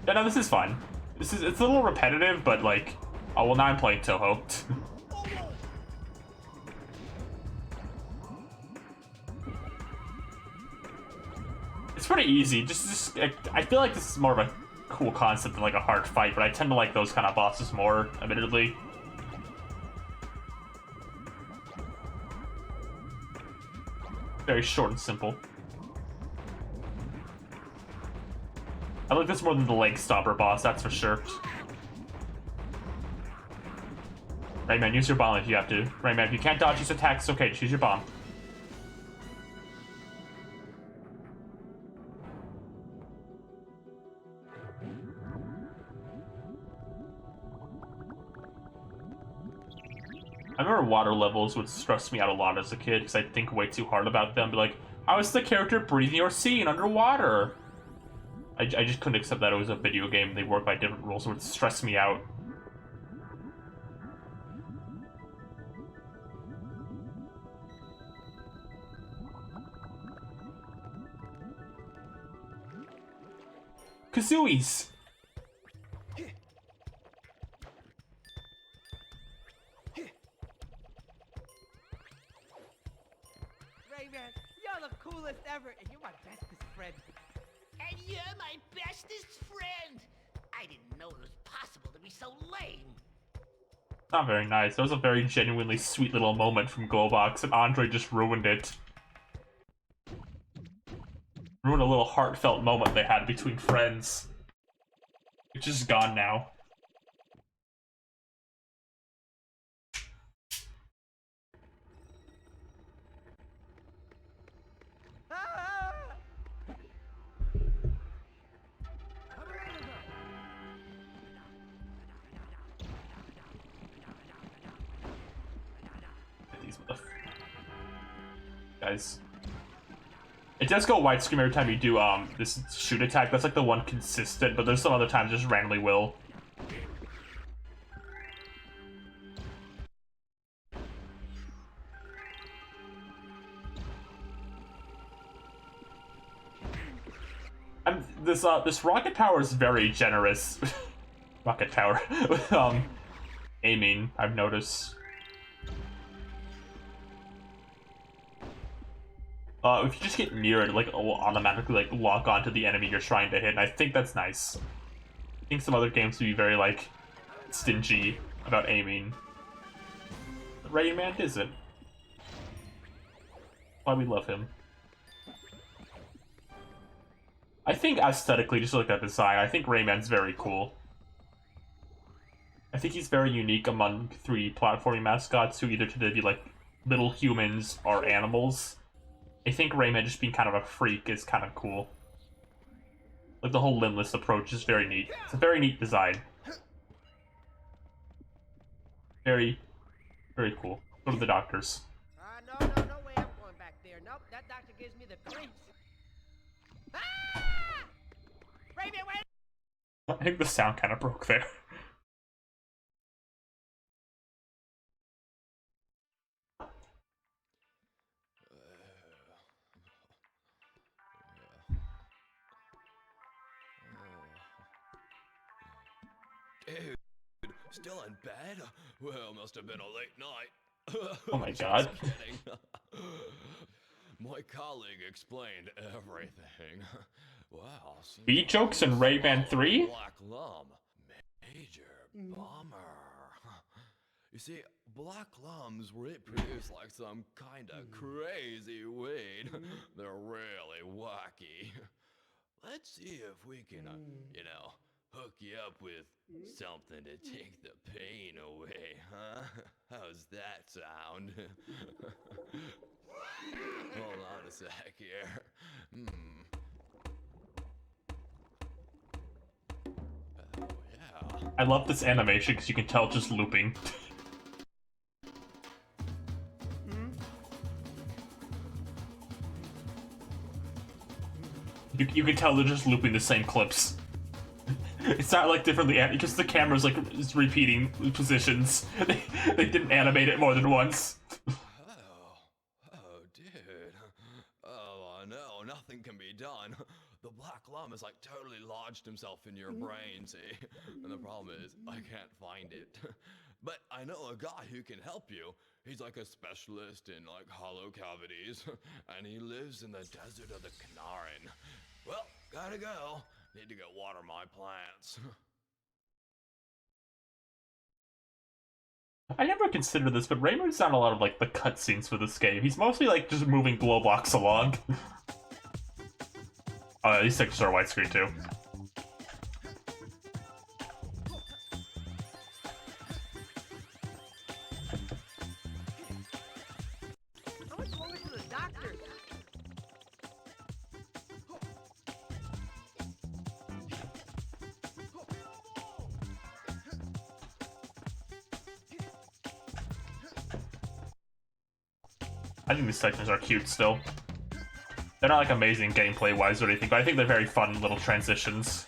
S1: Yeah, no, this is fun. It's a little repetitive, but like, oh well, now I'm playing Toho. It's pretty easy. Just I feel like this is more of a cool concept than like a hard fight, but I tend to like those kind of bosses more, admittedly. Very short and simple. I like this more than the leg stopper boss, that's for sure. Rayman, use your bomb if you have to. Rayman, if you can't dodge his attacks, okay, just use your bomb. I remember water levels would stress me out a lot as a kid because I'd think way too hard about them. Be like, how is the character breathing or seeing underwater? I just couldn't accept that it was a video game. They work by different rules, so it would stress me out. Kazooies!
S2: Rayman, you're the coolest ever, and you're my bestest friend.
S4: And you're my bestest friend. I didn't know it was possible to be so lame.
S1: Not very nice. That was a very genuinely sweet little moment from Globox, and Andre just ruined it. Ruined a little heartfelt moment they had between friends. It's just gone now.
S2: Ah!
S1: These guys. It does go widescreen every time you do this shoot attack. That's like the one consistent, but there's some other times just randomly will. And this rocket power is very generous. Rocket power with aiming, I've noticed. If you just get near it, like, it will automatically, like, lock onto the enemy you're trying to hit, and I think that's nice. I think some other games would be very, like, stingy about aiming. But Rayman isn't. Why we love him. I think aesthetically, just look at the design, I think Rayman's very cool. I think he's very unique among 3 platforming mascots who either tend to be, like, little humans or animals. I think Rayman just being kind of a freak is kind of cool. Like, the whole limbless approach is very neat. It's a very neat design. Very, very cool. Go to the doctors.
S2: No way I'm going back there. Nope, that doctor gives me the creeps. Ah! Rayman, wait!
S1: I think the sound kind of broke there.
S5: Dude, still in bed? Well, must have been a late night.
S1: Oh my god.
S5: Just kidding. My colleague explained everything. Wow.
S1: Beat jokes in Rayman 3?
S5: Black Lum. Major bummer. You see, black lums reproduce like some kinda crazy weed. They're really wacky. Let's see if we can, hook you up with something to take the pain away, huh? How's that sound? Hold on a sec here.
S1: I love this animation because you can tell it's just looping. You can tell they're just looping the same clips. It's not like differently because the camera's like is repeating positions. They didn't animate it more than once.
S5: Oh, dude. Oh, no, nothing can be done. The black lum has like totally lodged himself in your brain, see? And the problem is, I can't find it. But I know a guy who can help you. He's like a specialist in like hollow cavities, and he lives in the desert of the Kanarin. Well, gotta go. Need to go water my plants.
S1: I never considered this, but Rayman's not a lot of like the cutscenes for this game. He's mostly like just moving glow blocks along. Oh, these sections are widescreen too.
S2: I was going to the doctor.
S1: I think these sections are cute still. They're not like amazing gameplay-wise or anything, but I think they're very fun little transitions.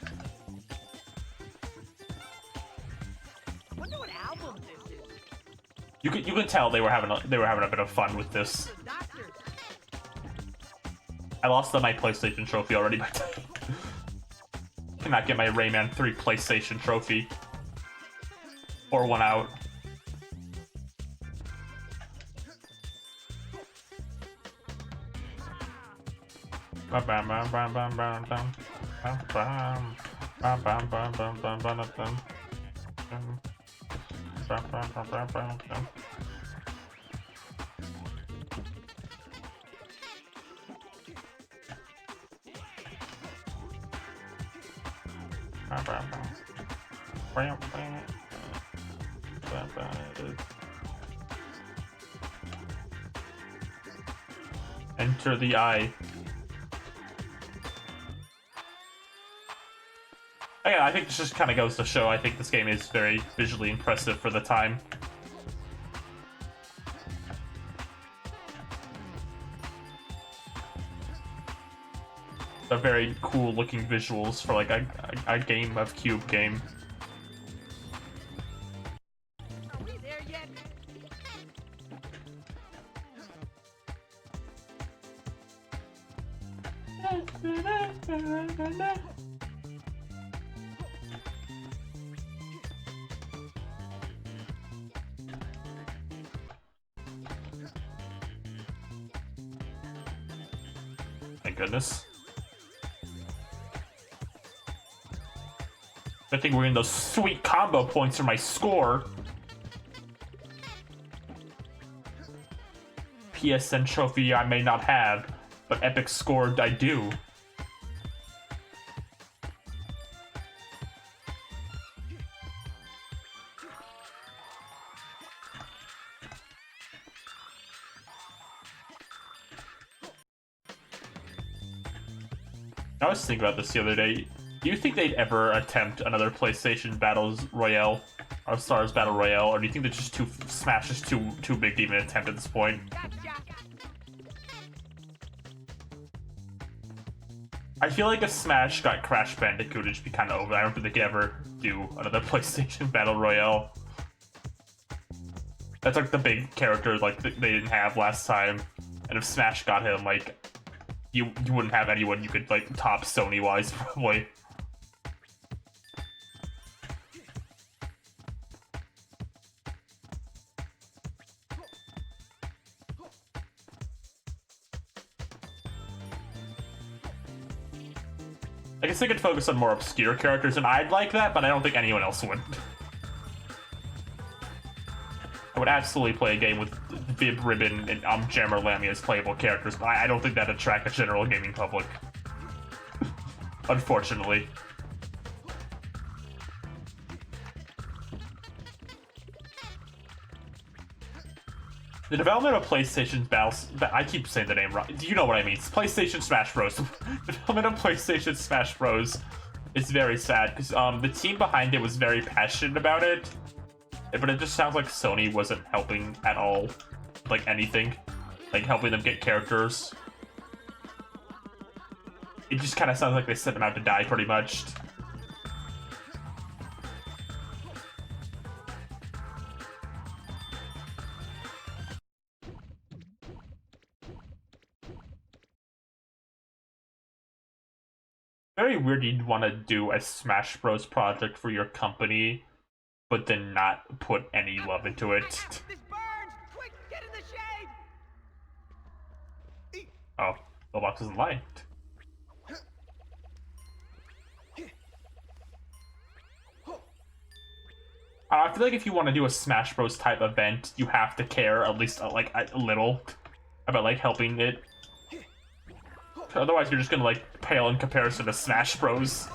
S2: I wonder what album this is.
S1: You can tell they were having a bit of fun with this.
S2: The doctor.
S1: I lost my PlayStation trophy already, but cannot get my Rayman 3 PlayStation trophy. Pour one out. Enter the eye. Again, I think this just kind of goes to show I think this game is very visually impressive for the time. They're very cool looking visuals for like a game of cube game.
S2: Are we there yet?
S1: Thank goodness. I think we're getting those sweet combo points for my score. PSN trophy I may not have, but epic score I do. I was thinking about this the other day. Do you think they'd ever attempt another PlayStation Battles Royale, or Stars Battle Royale, or do you think that just Smash is too big to even attempt at this point?
S2: Gotcha.
S1: I feel like if Smash got Crash Bandicoot, it'd just be kind of over. I don't think they could ever do another PlayStation Battle Royale. That's like the big character like they didn't have last time, and if Smash got him, like you wouldn't have anyone you could like top Sony wise probably. I guess they could focus on more obscure characters, and I'd like that, but I don't think anyone else would. I would absolutely play a game with Vib, Ribbon, and Jammer Lammy as playable characters, but I don't think that'd attract a general gaming public. Unfortunately. The development of PlayStation's Battles... I keep saying the name wrong. Do you know what I mean? It's PlayStation Smash Bros. The development of PlayStation Smash Bros. It's very sad because the team behind it was very passionate about it, but it just sounds like Sony wasn't helping at all, like anything, like helping them get characters. It just kind of sounds like they set them out to die pretty much. Very weird you'd want to do a Smash Bros. Project for your company, but then not put any love into it.
S2: This burns! Quick, get in the shade!
S1: Oh, the box isn't lying. I feel like if you want to do a Smash Bros. Type event, you have to care at least like a little about like helping it. Otherwise, you're just gonna like pale in comparison to Smash Bros.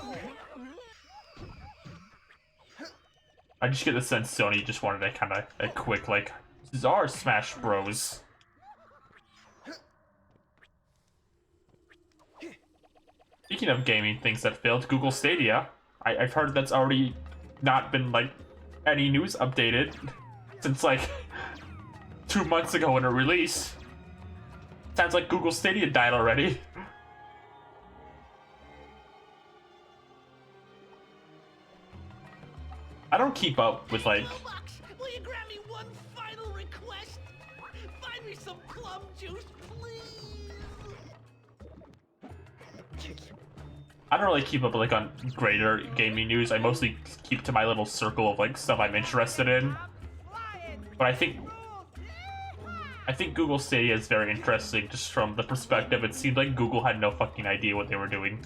S1: I just get the sense Sony just wanted a kind of a quick like, this is our Smash Bros. Speaking of gaming things that failed, Google Stadia. I've heard that's already not been like any news updated since like 2 months ago when it released. Sounds like Google Stadia died already. I don't keep up with like.
S4: Robux, will you grant me one final request? Find me some plum juice, please.
S1: I don't really keep up like on greater gaming news. I mostly keep to my little circle of like stuff I'm interested in. But I think Google Stadia is very interesting just from the perspective it seemed like Google had no fucking idea what they were doing.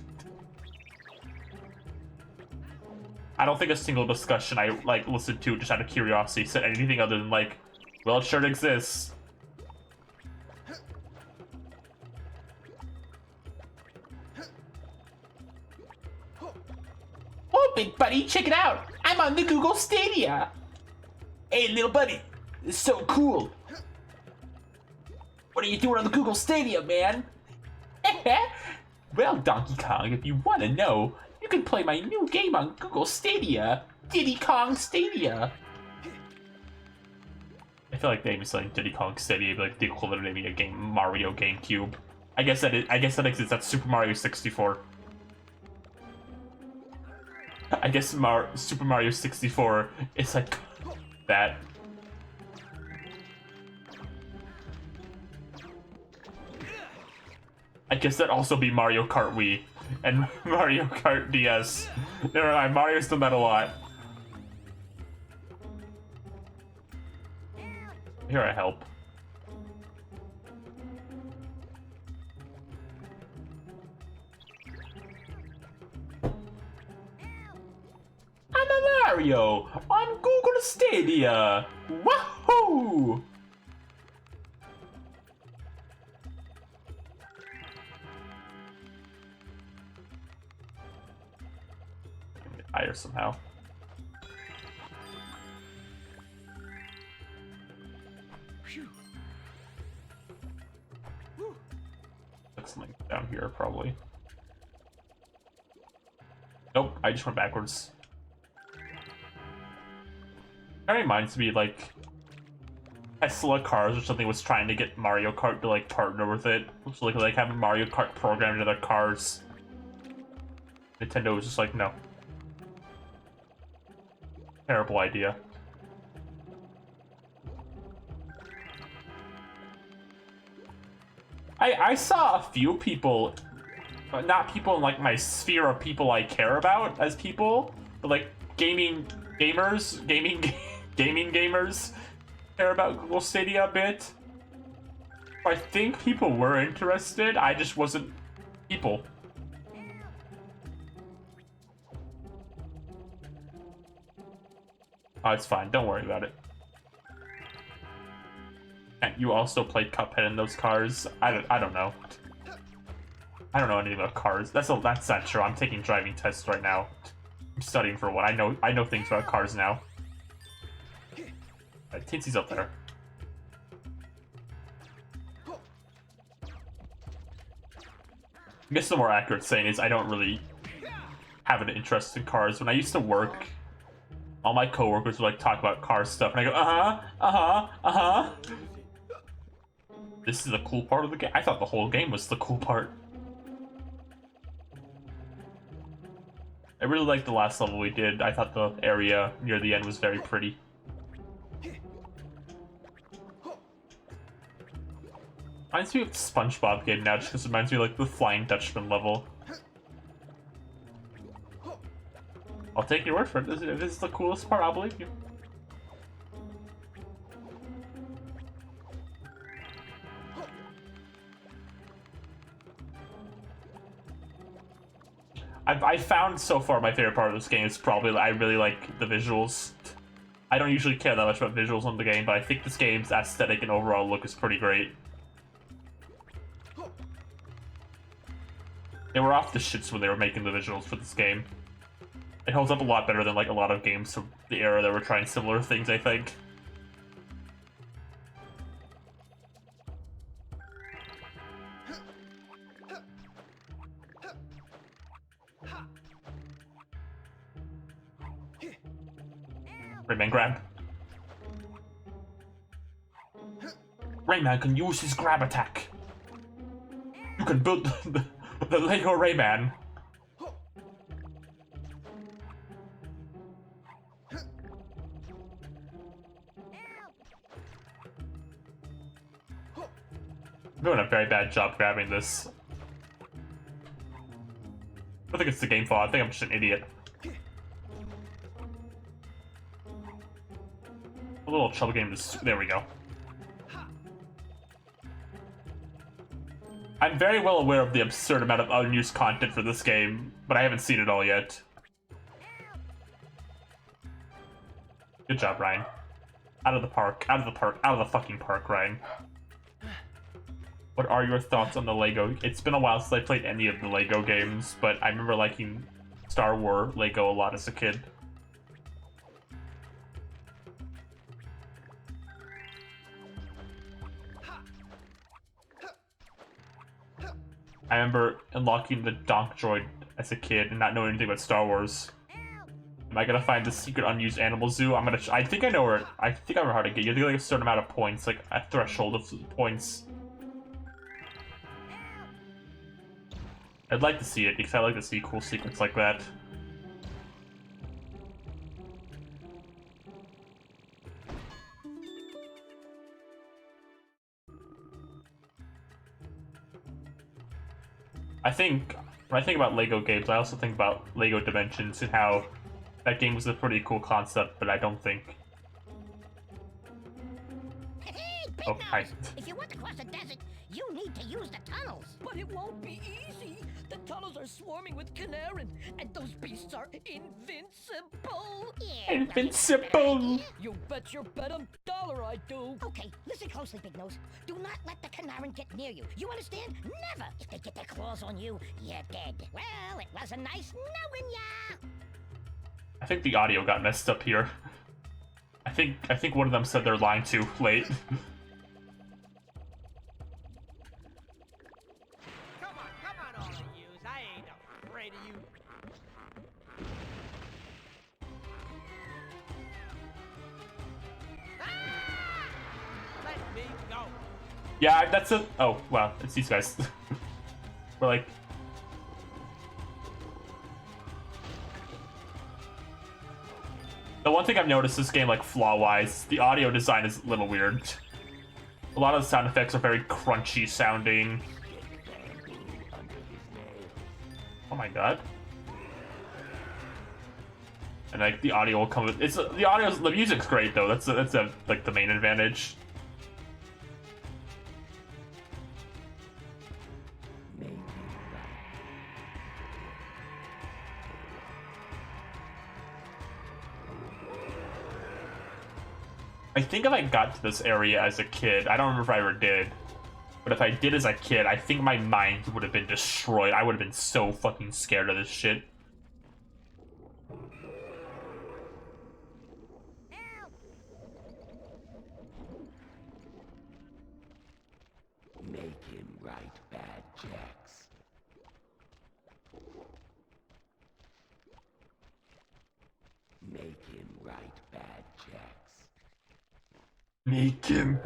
S1: I don't think a single discussion I like listened to just out of curiosity said anything other than like, well, it sure exists. Oh, big buddy, check it out! I'm on the Google Stadia! Hey, little buddy, it's so cool! What are you doing on the Google Stadia, man? Well, Donkey Kong, if you want to know, you can play my new game on Google Stadia, Diddy Kong Stadia. I feel like naming something Diddy Kong Stadia would be like the equivalent of naming a game Mario GameCube. I guess that exists. That's Super Mario 64. I guess Super Mario 64 is like that. I guess that'd also be Mario Kart Wii and Mario Kart DS. Never mind, Mario's done that a lot. Here I help. I'm a Mario on Google Stadia. Wahoo! Higher somehow. That's something down here, probably. Nope, I just went backwards. That reminds me, like, Tesla Cars or something was trying to get Mario Kart to, like, partner with it. So, like have Mario Kart programmed into their cars. Nintendo was just like, no. Terrible idea. I saw a few people, not people in like my sphere of people I care about as people, but like gaming gamers care about Google Stadia a bit. I think people were interested, I just wasn't people. Oh, it's fine. Don't worry about it. And you also played Cuphead in those cars? I don't know. I don't know anything about cars. That's not true. I'm taking driving tests right now. I'm studying for one. I know things about cars now. Tinsy's up there. I guess the more accurate saying is I don't really have an interest in cars. When I used to work, all my coworkers would like talk about car stuff, and I go, This is the cool part of the game. I thought the whole game was the cool part. I really liked the last level we did. I thought the area near the end was very pretty. Reminds me of the SpongeBob game now, just because it reminds me of like the Flying Dutchman level. I'll take your word for it. If this is the coolest part, I'll believe you. I found so far my favorite part of this game is probably I really like the visuals. I don't usually care that much about visuals on the game, but I think this game's aesthetic and overall look is pretty great. They were off the shits when they were making the visuals for this game. It holds up a lot better than like a lot of games from the era that were trying similar things, I think. Rayman grab. Rayman can use his grab attack. You can build the Lego Rayman. I'm doing a very bad job grabbing this. I don't think it's the game fault. I think I'm just an idiot. A little trouble getting this. There we go. I'm very well aware of the absurd amount of unused content for this game, but I haven't seen it all yet. Good job, Ryan. Out of the park. Out of the park. Out of the fucking park, Ryan. What are your thoughts on the Lego? It's been a while since I played any of the Lego games, but I remember liking Star Wars Lego a lot as a kid. I remember unlocking the Donk Droid as a kid and not knowing anything about Star Wars. Am I gonna find the secret unused animal zoo? I think I know where. I think I know how to get. You have to get like a certain amount of points, like a threshold of points. I'd like to see it because I like to see cool secrets like that. When I think about Lego games, I also think about Lego Dimensions and how that game was a pretty cool concept, but I don't think.
S3: Hey, Big
S1: Oh, hi.
S3: Nose, if you want to cross the desert, you need to use the tunnels.
S4: But it won't be easy. The tunnels are swarming with Canaran, and those beasts are invincible.
S3: Yeah,
S1: Invincible!
S4: You bet your bottom dollar I do.
S3: Okay, listen closely, Big Nose. Do not let the Canaran get near you. You understand? Never. If they get their claws on you, you're dead. Well, it was a nice knowing ya.
S1: I think the audio got messed up here. I think one of them said their line too late.
S2: Come on, all of yous. I ain't afraid of you. Ah! Let me go.
S1: Yeah, that's a. Oh, wow, it's these guys. We're like. The one thing I've noticed this game, like flaw-wise, the audio design is a little weird. A lot of the sound effects are very crunchy sounding. Oh my god. And like the audio will come with the music's great though. That's like the main advantage. I think if I got to this area as a kid, I don't remember if I ever did, but if I did as a kid, I think my mind would have been destroyed. I would have been so fucking scared of this shit.
S6: Make him write bad checks.
S1: Make him.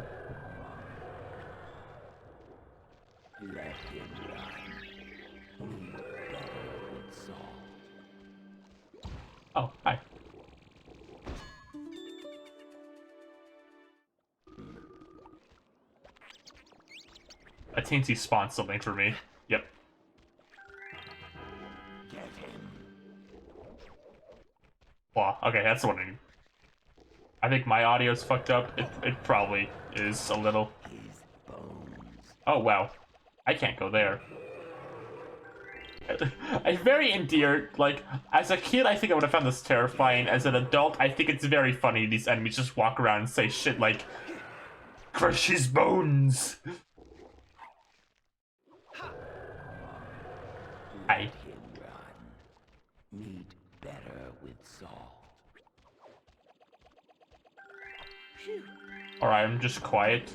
S6: Let him run. Need better with salt.
S1: Oh, hi. A Tainty spawned something for me. Yep.
S6: Get him.
S1: Well, okay, that's what I need. I think my audio's fucked up. It probably is a little.
S6: His bones.
S1: Oh, wow. I can't go there. I'm very endeared. Like, as a kid, I think I would have found this terrifying. As an adult, I think it's very funny these enemies just walk around and say shit like, crush his bones!
S6: Let
S1: Hi.
S6: him run. Need better with salt.
S1: Alright, I'm just quiet.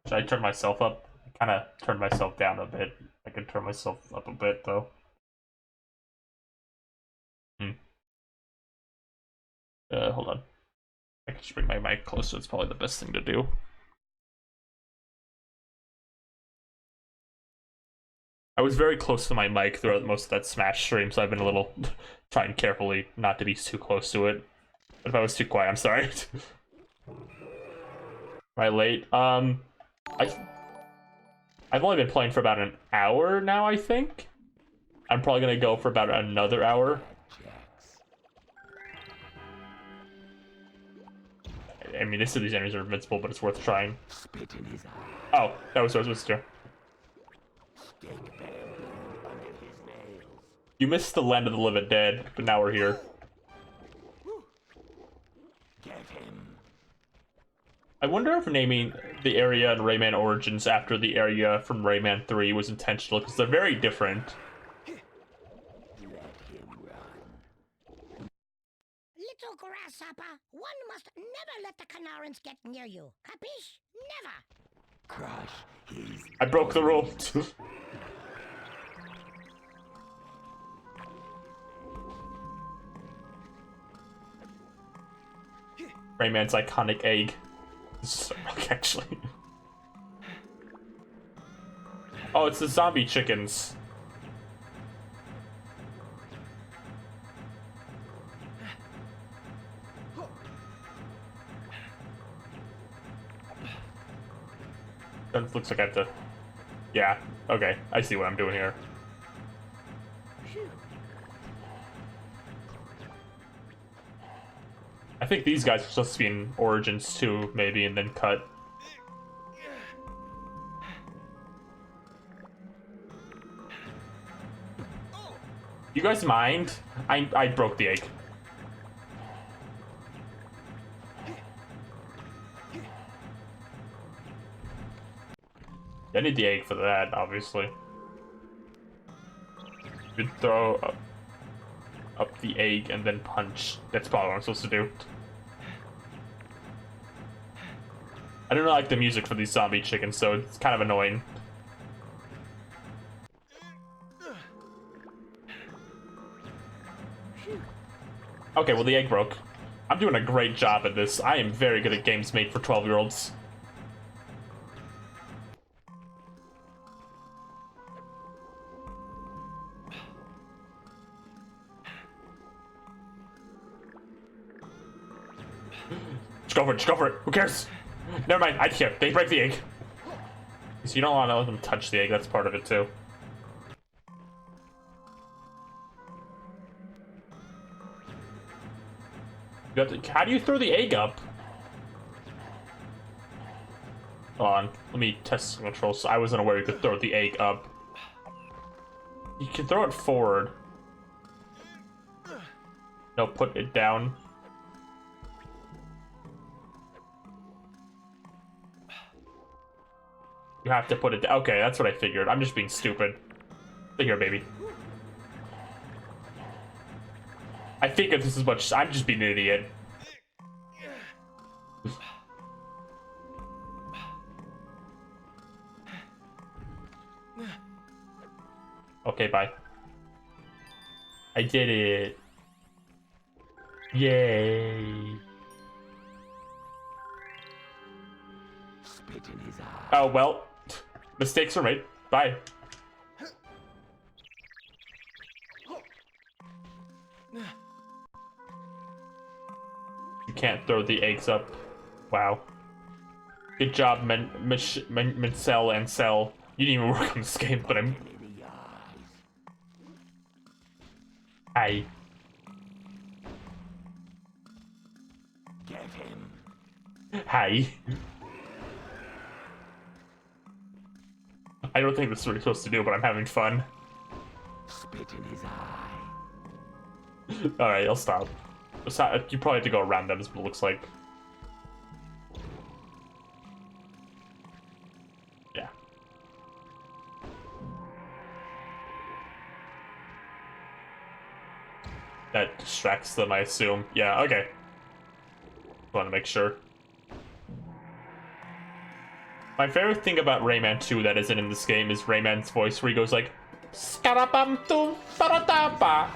S1: Should I turn myself up? I kinda turned myself down a bit. I can turn myself up a bit, though. Hold on. I can just bring my mic closer. It's probably the best thing to do. I was very close to my mic throughout most of that Smash stream, so I've been a little trying carefully not to be too close to it. But if I was too quiet, I'm sorry. Right, late. I've only been playing for about an hour now, I think. I'm probably gonna go for about another hour. I mean, this of these enemies are invincible, but it's worth trying.
S6: Spit in his eye.
S1: Oh, that was what I was supposed to do.
S6: Stick bamboo under his nails.
S1: You missed the land of the living dead, but now we're here.
S6: Get him.
S1: I wonder if naming the area in Rayman Origins after the area from Rayman 3 was intentional, because they're very different.
S6: Let him run.
S3: Little grasshopper, one must never let the Canarans get near you. Capiche? Never.
S6: Crush his.
S1: I broke the rule. Rayman's iconic egg. This is so rock, actually. Oh, it's the zombie chickens. That looks like I have to... Yeah, okay. I see what I'm doing here. I think these guys are supposed to be in Origins too, maybe, and then cut. You guys mind? I broke the egg. I need the egg for that, obviously. You throw up the egg and then punch. That's probably what I'm supposed to do. I don't like the music for these zombie chickens, so it's kind of annoying. Okay, well the egg broke. I'm doing a great job at this. I am very good at games made for 12-year-olds. Just go for it, just go for it. Who cares? Never mind, I care. They break the egg. So you don't want to let them touch the egg, that's part of it too. You have to, how do you throw the egg up? Hold on, let me test the controls. I wasn't aware you could throw the egg up. You can throw it forward. No, put it down. You have to put it down. Okay, that's what I figured. I'm just being stupid. Stay here, baby. I figured this is much. I'm just being an idiot. Okay, bye. I did it. Yay.
S6: Spit in his eye.
S1: Oh, well. Mistakes were made. Bye. You can't throw the eggs up. Wow. Good job, Mencel and Cell. You didn't even work on this game, but I'm...
S6: In the eyes.
S1: Hi.
S6: Get him.
S1: Hi. I don't think this is what you're supposed to do, but I'm having fun.
S6: Spit in his eye.
S1: Alright, I'll stop. You probably have to go around them, is what it looks like. Yeah. That distracts them, I assume. Yeah, okay. Want to make sure. My favorite thing about Rayman 2 that isn't in this game is Rayman's voice where he goes like Scarabam-tum, paratapa.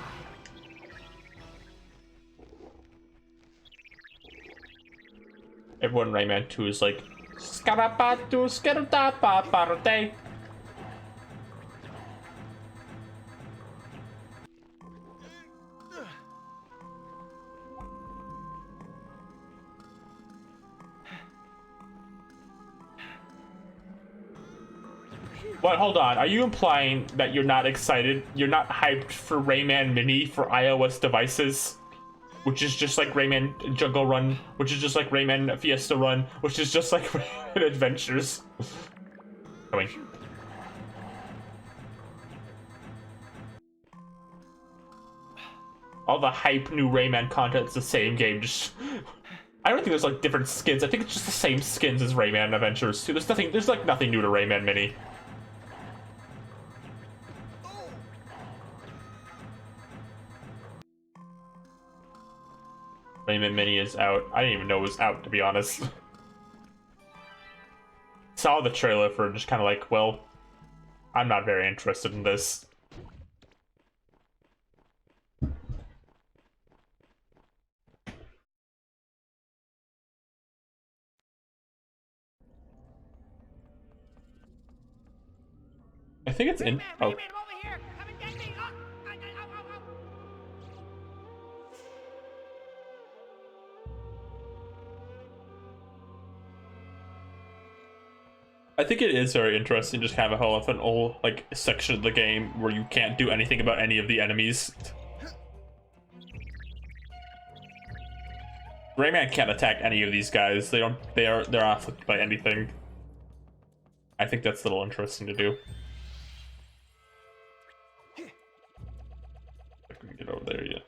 S1: Everyone in Rayman 2 is like Scarabatu, scaratapa, parate. But hold on, are you implying that you're not excited, you're not hyped for Rayman Mini for iOS devices? Which is just like Rayman Jungle Run, which is just like Rayman Fiesta Run, which is just like Rayman Adventures. Coming. All the hype new Rayman content's the same game, just... I don't think there's like different skins, I think it's just the same skins as Rayman Adventures too. There's like nothing new to Rayman Mini. Rayman Mini is out. I didn't even know it was out, to be honest. Saw the trailer for just kind of like, well, I'm not very interested in this. I think it's in. Oh.
S2: Rayman, over here! Come and get me! Oh, ow, ow, ow, ow.
S1: I think it is very interesting, just kind of have an old like section of the game where you can't do anything about any of the enemies. Rayman can't attack any of these guys. They're not afflicted by anything. I think that's a little interesting to do. I can get over there yet.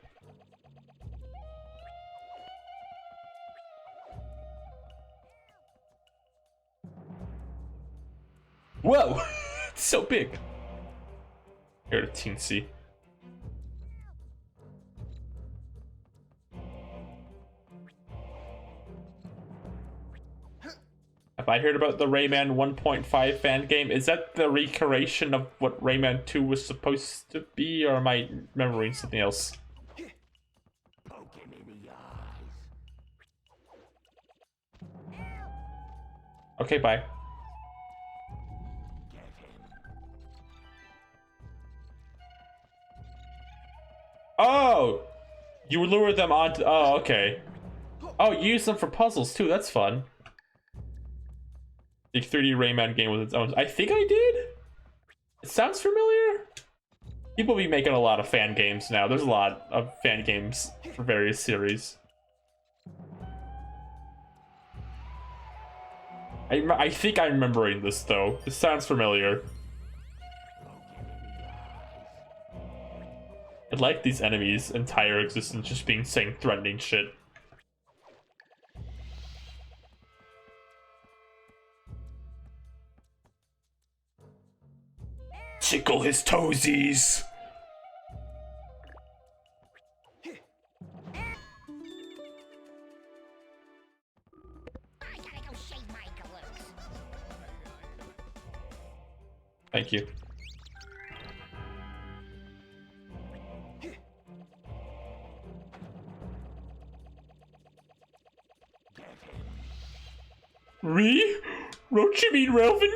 S1: Whoa! It's so big. Here to teensy. Have I heard about the Rayman 1.5 fan game? Is that the recreation of what Rayman 2 was supposed to be, or am I remembering something else?
S6: Poke him in the eyes.
S1: Okay, bye.
S6: Get him.
S1: Oh! You lure them onto... Oh, okay. Oh, you use them for puzzles too, that's fun. The 3D Rayman game with its own... I think I did? It sounds familiar? People be making a lot of fan games now. There's a lot of fan games for various series. I think I'm remembering this though. This sounds familiar. I like these enemies' entire existence just being saying threatening shit. Tickle his toesies!
S3: I gotta go shave my galoots.
S1: Thank you. Re? Roach, you mean Relvin?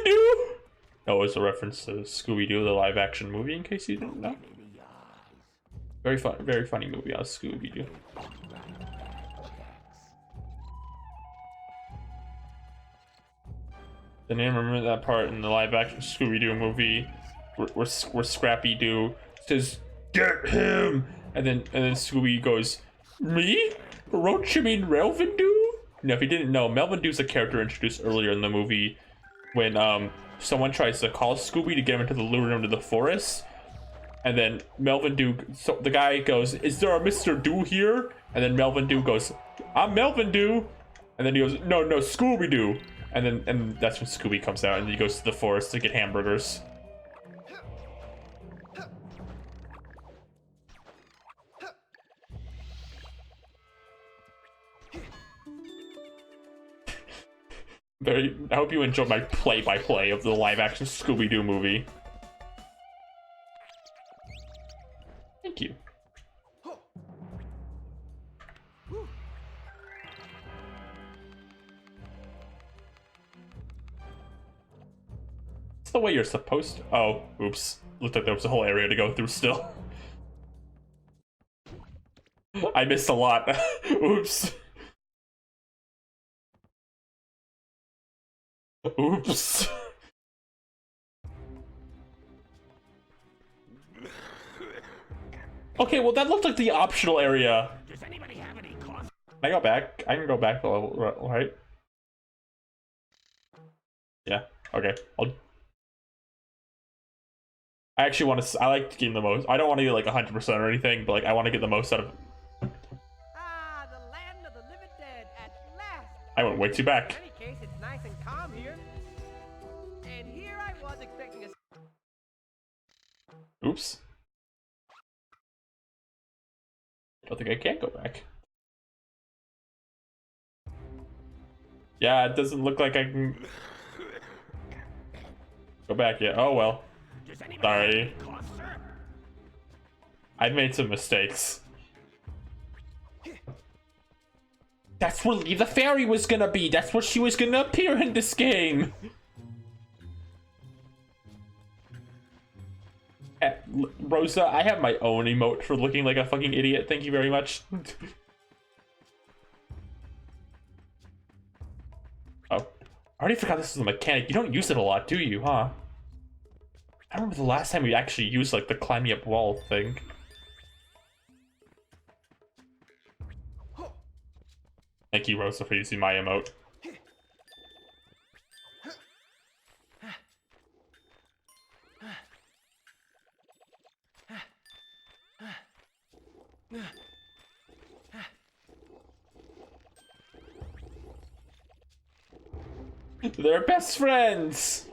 S1: That was a reference to Scooby-Doo, the live-action movie, in case you didn't know. Very funny movie on Scooby-Doo. Then I remember that part in the live-action Scooby-Doo movie where Scrappy-Doo says, "Get him!" And then Scooby goes, "Me? Roach, you mean Relvin? Now, if you didn't know, Melvin Doo's a character introduced earlier in the movie when someone tries to call Scooby to get him into the lure him to the forest. And then Melvin Doo, so the guy goes, "Is there a Mr. Doo here?" And then Melvin Doo goes, "I'm Melvin Doo." And then he goes, "No, Scooby Doo." And that's when Scooby comes out and he goes to the forest to get hamburgers. I hope you enjoyed my play-by-play of the live-action Scooby-Doo movie. Thank you. It's the way you're supposed to. Oh, oops. Looked like there was a whole area to go through still. I missed a lot. Oops. Oops. Okay, well that looked like the optional area.
S6: Does anybody have any coffee?
S1: Can I go back? I can go back to level, right? Yeah, okay. I actually want to. I like getting the most. I don't want to get like 100% or anything, but like I want to get the most out of.
S2: Ah, the land of the living dead at last.
S1: I went way too back.
S2: In any case, it's nice and calm here. And here I was expecting a...
S1: Oops. I don't think I can go back. Yeah, it doesn't look like I can go back yet. Oh well. Sorry. I've made some mistakes. That's where Leave the Fairy was gonna be. That's where she was gonna appear in this game. Rosa, I have my own emote for looking like a fucking idiot. Thank you very much. Oh, I already forgot this is a mechanic. You don't use it a lot, do you, huh? I don't remember the last time we actually used, like, the climbing up wall thing. Thank you, Rosa, for using my emote. They're best friends!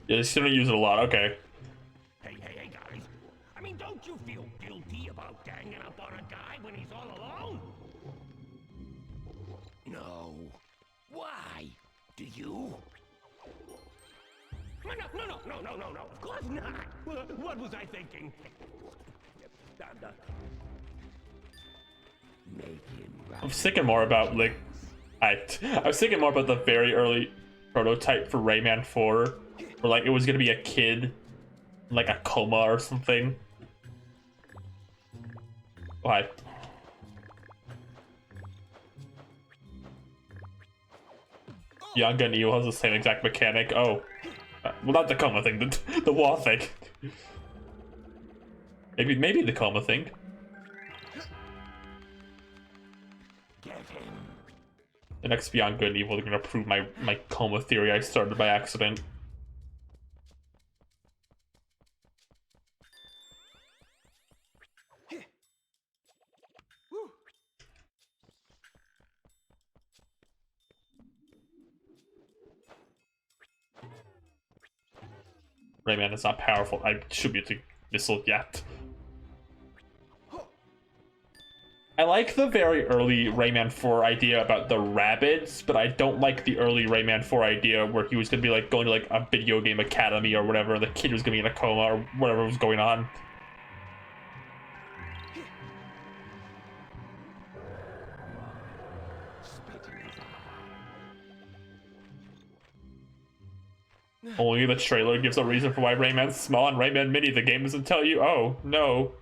S1: Yeah, just gonna use it a lot, okay.
S6: Hey, guys. I mean, don't you feel guilty about ganging up on a guy when he's all alone? No. Why? Do you? No. Of course not. What was I thinking?
S1: I'm thinking more about, like, I was thinking more about the very early prototype for Rayman 4, where, like, it was gonna be a kid, in, like, a coma or something. Why? Young Gun Eel has the same exact mechanic. Oh. Well, not the coma thing, the wall thing. Maybe the coma thing. The next Beyond Good and Evil, they're gonna prove my coma theory I started by accident. Rayman is not powerful. I should be able to missile yet. I like the very early Rayman 4 idea about the rabbits, but I don't like the early Rayman 4 idea where he was gonna be like going to like a video game academy or whatever, and the kid was gonna be in a coma or whatever was going on. Only the trailer gives a reason for why Rayman's small and Rayman Mini. The game doesn't tell you. Oh, no.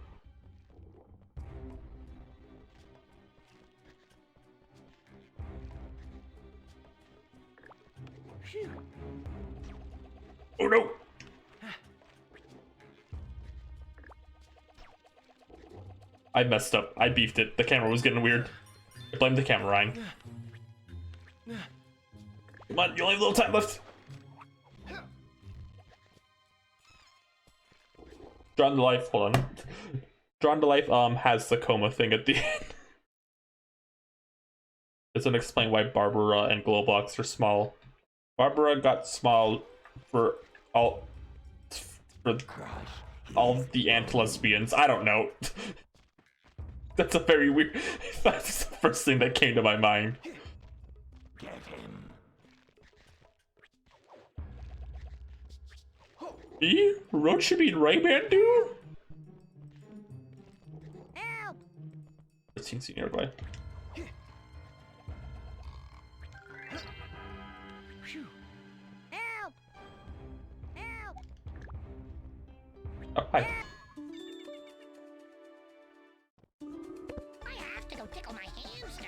S1: Oh, no. I messed up. I beefed it. The camera was getting weird. I blame the camera, Ryan. Come on, you only have a little time left. Drawn to Life, hold on. Drawn to Life has the coma thing at the end. Doesn't explain why Barbara and Glowblocks are small. Barbara got small for all the ant-lesbians. I don't know. That's a very weird. That's the first thing that came to my mind.
S6: Get him.
S1: Road should be in Rayman do?
S3: Help!
S1: 15 senior guy.
S3: Help! Help!
S1: Oh, hi.
S3: I have to go tickle my hamster.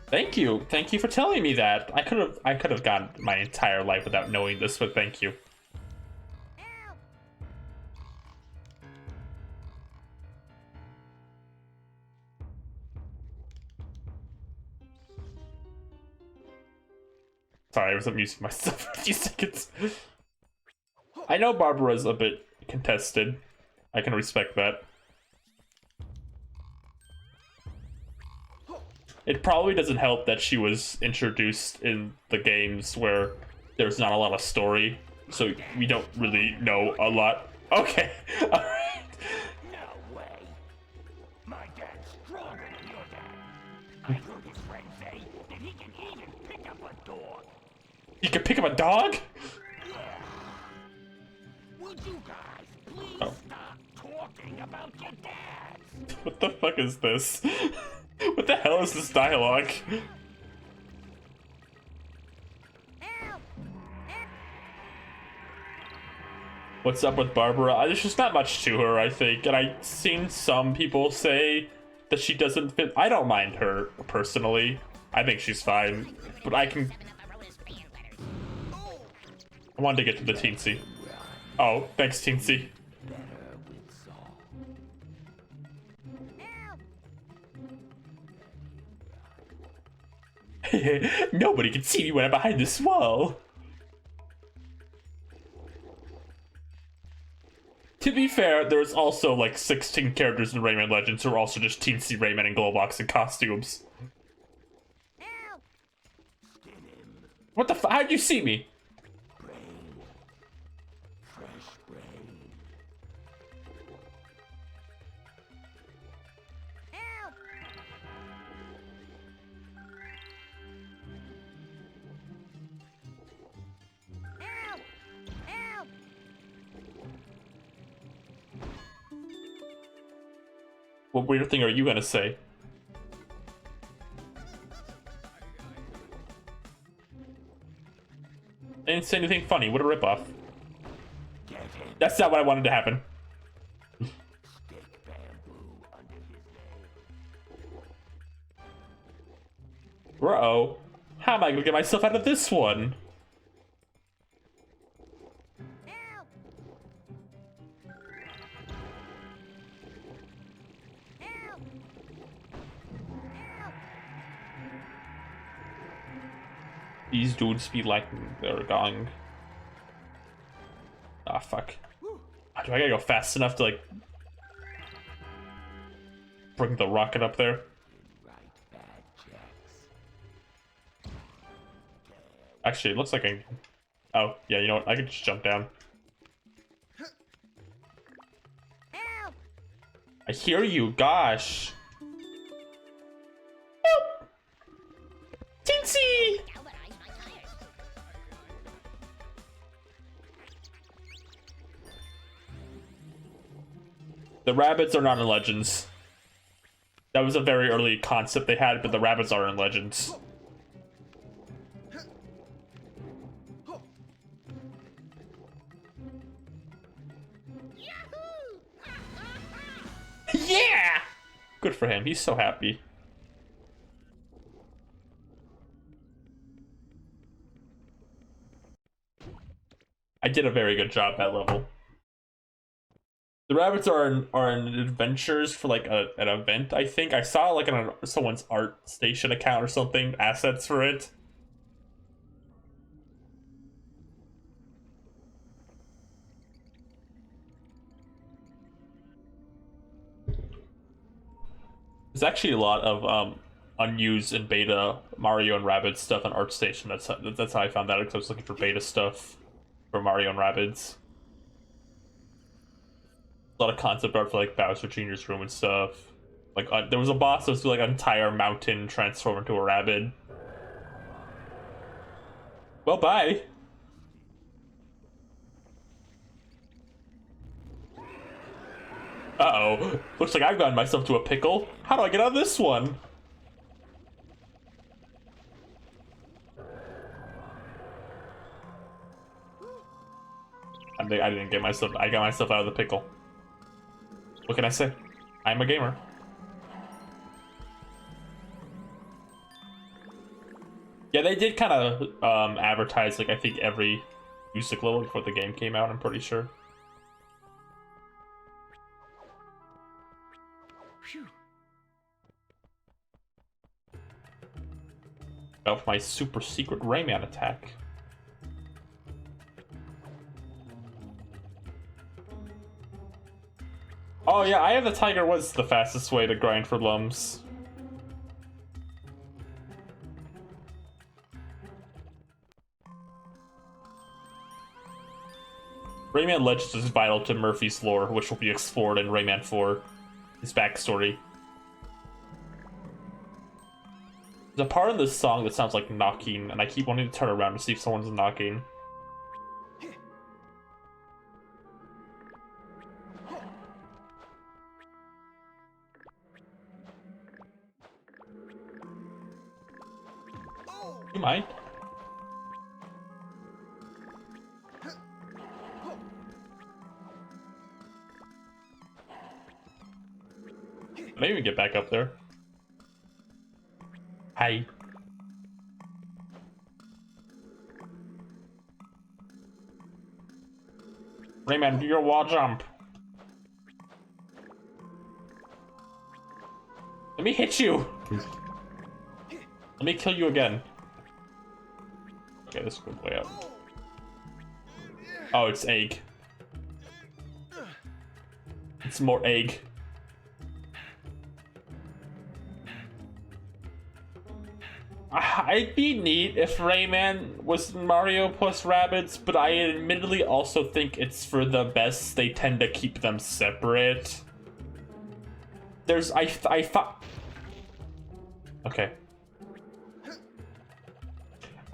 S1: Thank you. Thank you for telling me that. I could have gone my entire life without knowing this, but thank you.
S3: Help!
S1: Sorry, I was amusing myself for a few seconds. I know Barbara's a bit contested. I can respect that. It probably doesn't help that she was introduced in the games where there's not a lot of story, so we don't really know a lot. Okay, alright.
S6: No way. My dad's stronger than your dad. I heard his friend say that he can even pick up a dog.
S1: You can pick up a dog?
S6: Would you guys please
S1: Oh.
S6: stop talking about your dads?
S1: What the fuck is this? What the hell is this dialogue?
S3: Help! Help!
S1: What's up with Barbara? There's just not much to her, I think, and I've seen some people say that she doesn't fit. I don't mind her, personally. I think she's fine, but I can... I wanted to get to the Teensy. Oh, thanks, Teensy. Nobody can see me when I'm behind this wall. To be fair, there's also like 16 characters in Rayman Legends who are also just teensy Rayman and Glowblocks in costumes.
S3: Help!
S1: What the how'd you see me?
S6: Fresh brain.
S3: Help! Help! Help!
S1: What weird thing are you gonna say? I didn't say anything funny. What a ripoff.
S6: Get him.
S1: That's not what I wanted to happen.
S6: Stick bamboo under his nail.
S1: Bro, how am I gonna get myself out of this one?
S3: Help! Help! Help!
S1: These dudes be like they're going. Ah, fuck. Do I gotta go fast enough to like bring the rocket up there?
S6: Right bad checks.
S1: Actually, it looks like I... Oh, yeah, you know what? I can just jump down.
S3: Help!
S1: I hear you, gosh. The rabbits are not in Legends. That was a very early concept they had, but the rabbits are in Legends. Yeah! Good for him. He's so happy. I did a very good job that level. The rabbits are in adventures for like an event, I think. I saw like on someone's art station account or something, assets for it. There's actually a lot of unused in beta Mario and Rabbids stuff on ArtStation. That's how I found that, because I was looking for beta stuff for Mario and Rabbids. A lot of concept art for like Bowser Jr.'s room and stuff. Like there was a boss that was like an entire mountain transform into a rabbit. Well, bye. Uh-oh. Looks like I've gotten myself to a pickle. How do I get out of this one? I didn't get myself... I got myself out of the pickle. What can I say? I'm a gamer. Yeah, they did kind of advertise, like, I think every music level before the game came out, I'm pretty sure. Of my super secret Rayman attack. Oh yeah, I have the Tiger Woods the fastest way to grind for Lums. Rayman Legends is vital to Murphy's lore, which will be explored in Rayman 4. His backstory. There's a part in this song that sounds like knocking, and I keep wanting to turn around to see if someone's knocking. You mind? Maybe we get back up there. Hi. Rayman, do your wall jump. Let me hit you. Let me kill you again. Okay, this is a good way up. Oh, it's egg. It's more egg. It'd be neat if Rayman was Mario plus Rabbids, but I admittedly also think it's for the best they tend to keep them separate. There's okay.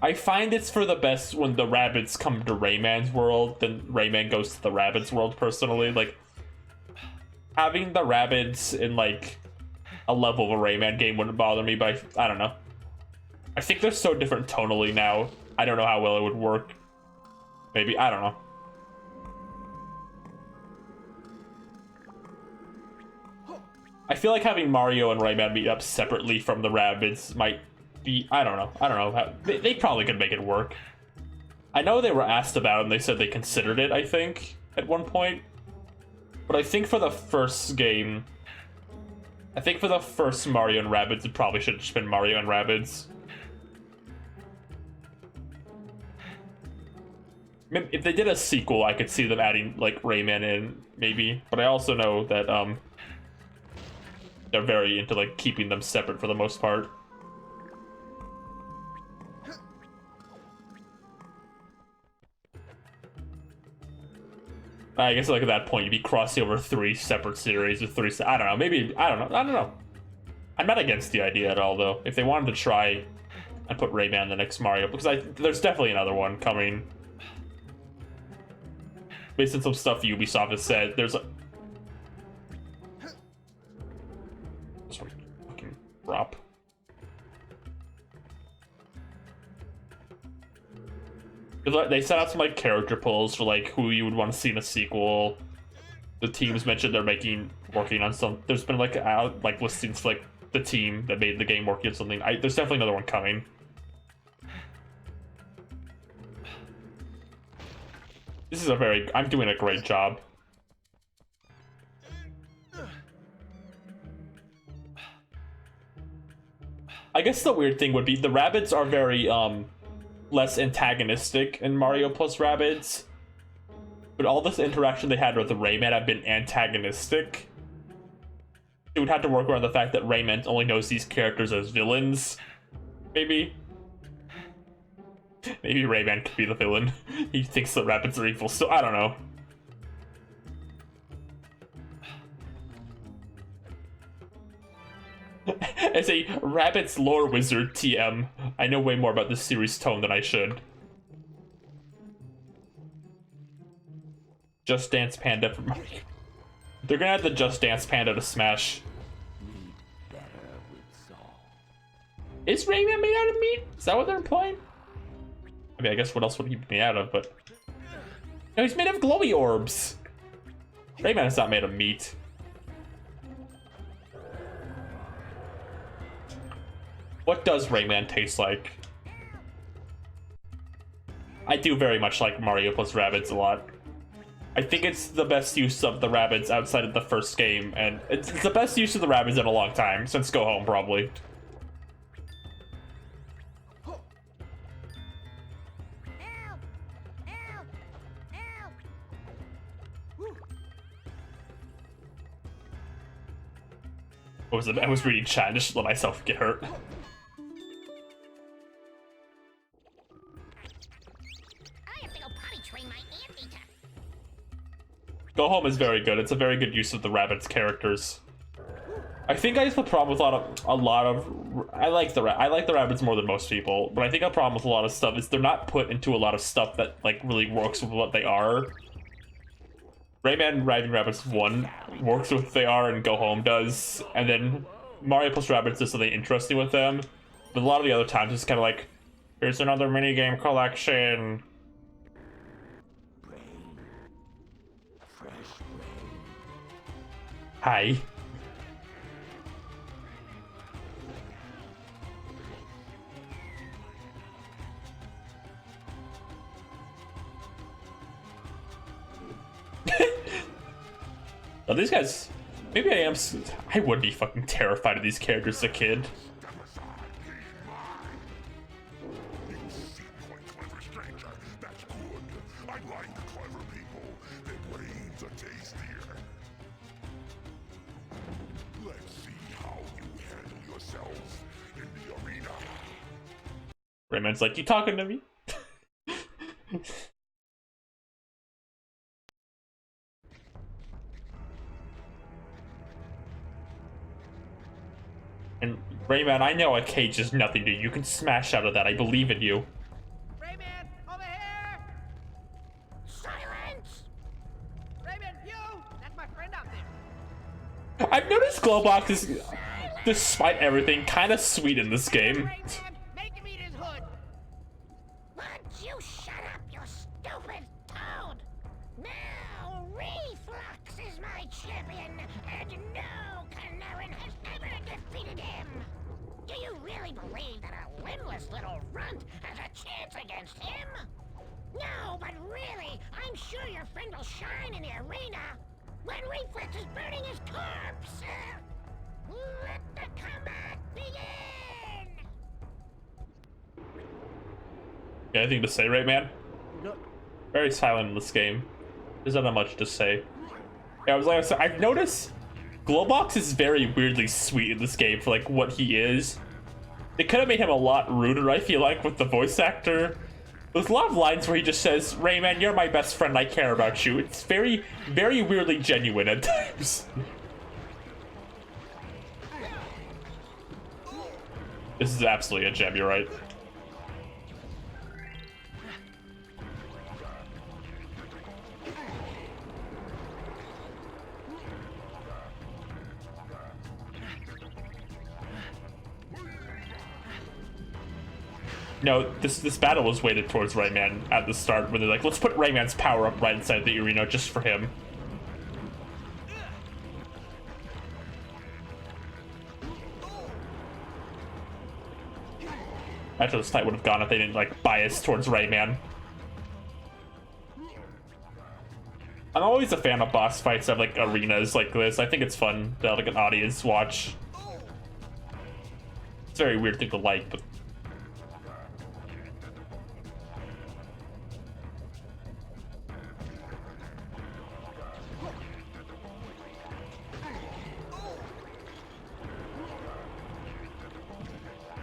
S1: I find it's for the best when the Rabbids come to Rayman's world, then Rayman goes to the Rabbids world, personally. Like, having the Rabbids in, like, a level of a Rayman game wouldn't bother me, but I don't know. I think they're so different tonally now. I don't know how well it would work. Maybe, I don't know. I feel like having Mario and Rayman meet up separately from the Rabbids might be, I don't know. They probably could make it work. I know they were asked about it and they said they considered it, I think, at one point. But I think for the first game, I think for the first Mario and Rabbids, it probably should have just been Mario and Rabbids. If they did a sequel, I could see them adding, like, Rayman in, maybe. But I also know that, they're very into, like, keeping them separate for the most part. I guess, like, at that point, you'd be crossing over 3 separate series or 3... I don't know, maybe... I don't know. I'm not against the idea at all, though. If they wanted to try and put Rayman in the next Mario, because there's definitely another one coming. Based on some stuff Ubisoft has said, there's drop. They set out some like character polls for like who you would want to see in a sequel. The teams mentioned they're working on some. There's been like listings for like the team that made the game working on something. There's definitely another one coming. This is I'm doing a great job. I guess the weird thing would be the rabbits are very less antagonistic in Mario plus Rabbids, but all this interaction they had with the Rayman have been antagonistic. It would have to work around the fact that Rayman only knows these characters as villains. Maybe Rayman could be the villain. He thinks the rabbits are evil, so I don't know. As a rabbits lore wizard TM, I know way more about this series' tone than I should. Just Dance Panda from Mario. They're gonna add the Just Dance Panda to Smash. Is Rayman made out of meat? Is that what they're implying? I mean, I guess what else would he be made out of, but... No, he's made of glowy orbs! Rayman is not made of meat. What does Rayman taste like? I do very much like Mario plus Rabbids a lot. I think it's the best use of the Rabbids outside of the first game, and it's the best use of the Rabbids in a long time, since Go Home, probably. What was it? I was reading chat and just let myself get hurt. Go Home is very good. It's a very good use of the Rabbids characters. I think I have a problem with I like the Rabbids more than most people, but I think a problem with a lot of stuff is they're not put into a lot of stuff that like really works with what they are. Rayman Raving Rabbids 1 works with what they are and Go Home does, and then Mario plus Rabbids does something interesting with them. But a lot of the other times it's kind of like, here's another minigame collection. Hi. Now these guys, maybe I would be fucking terrified of these characters as a kid. Rayman's like, you talking to me? And Rayman, I know a cage is nothing to you. You can smash out of that. I believe in you.
S2: Rayman, over here!
S3: Silence!
S2: Rayman, you! That's my friend out there.
S1: I've noticed Glowbox is, despite everything, kind of sweet in this game.
S2: Rayman, make him eat his hood.
S3: Won't you shut up, you stupid toad? Now, Reflux is my champion, and no Canarin has ever defeated him. Do you really believe that a limbless little runt has a chance against him? No, but really, I'm sure your friend will shine in the arena when Reflex is burning his corpse. Let the combat begin!
S1: Got anything to say, Rayman? Very silent in this game. There's not much to say. Yeah, I've noticed Glowbox is very weirdly sweet in this game for like what he is. They could have made him a lot ruder, I feel like, with the voice actor. There's a lot of lines where he just says, Rayman, you're my best friend, I care about you. It's very, very weirdly genuine at times. This is absolutely a gem, you're right. No, this battle was weighted towards Rayman at the start, when they're like, let's put Rayman's power up right inside the arena just for him. Actually, this fight would have gone if they didn't like bias towards Rayman. I'm always a fan of boss fights of like arenas like this. I think it's fun to have like an audience watch. It's a very weird thing to like, but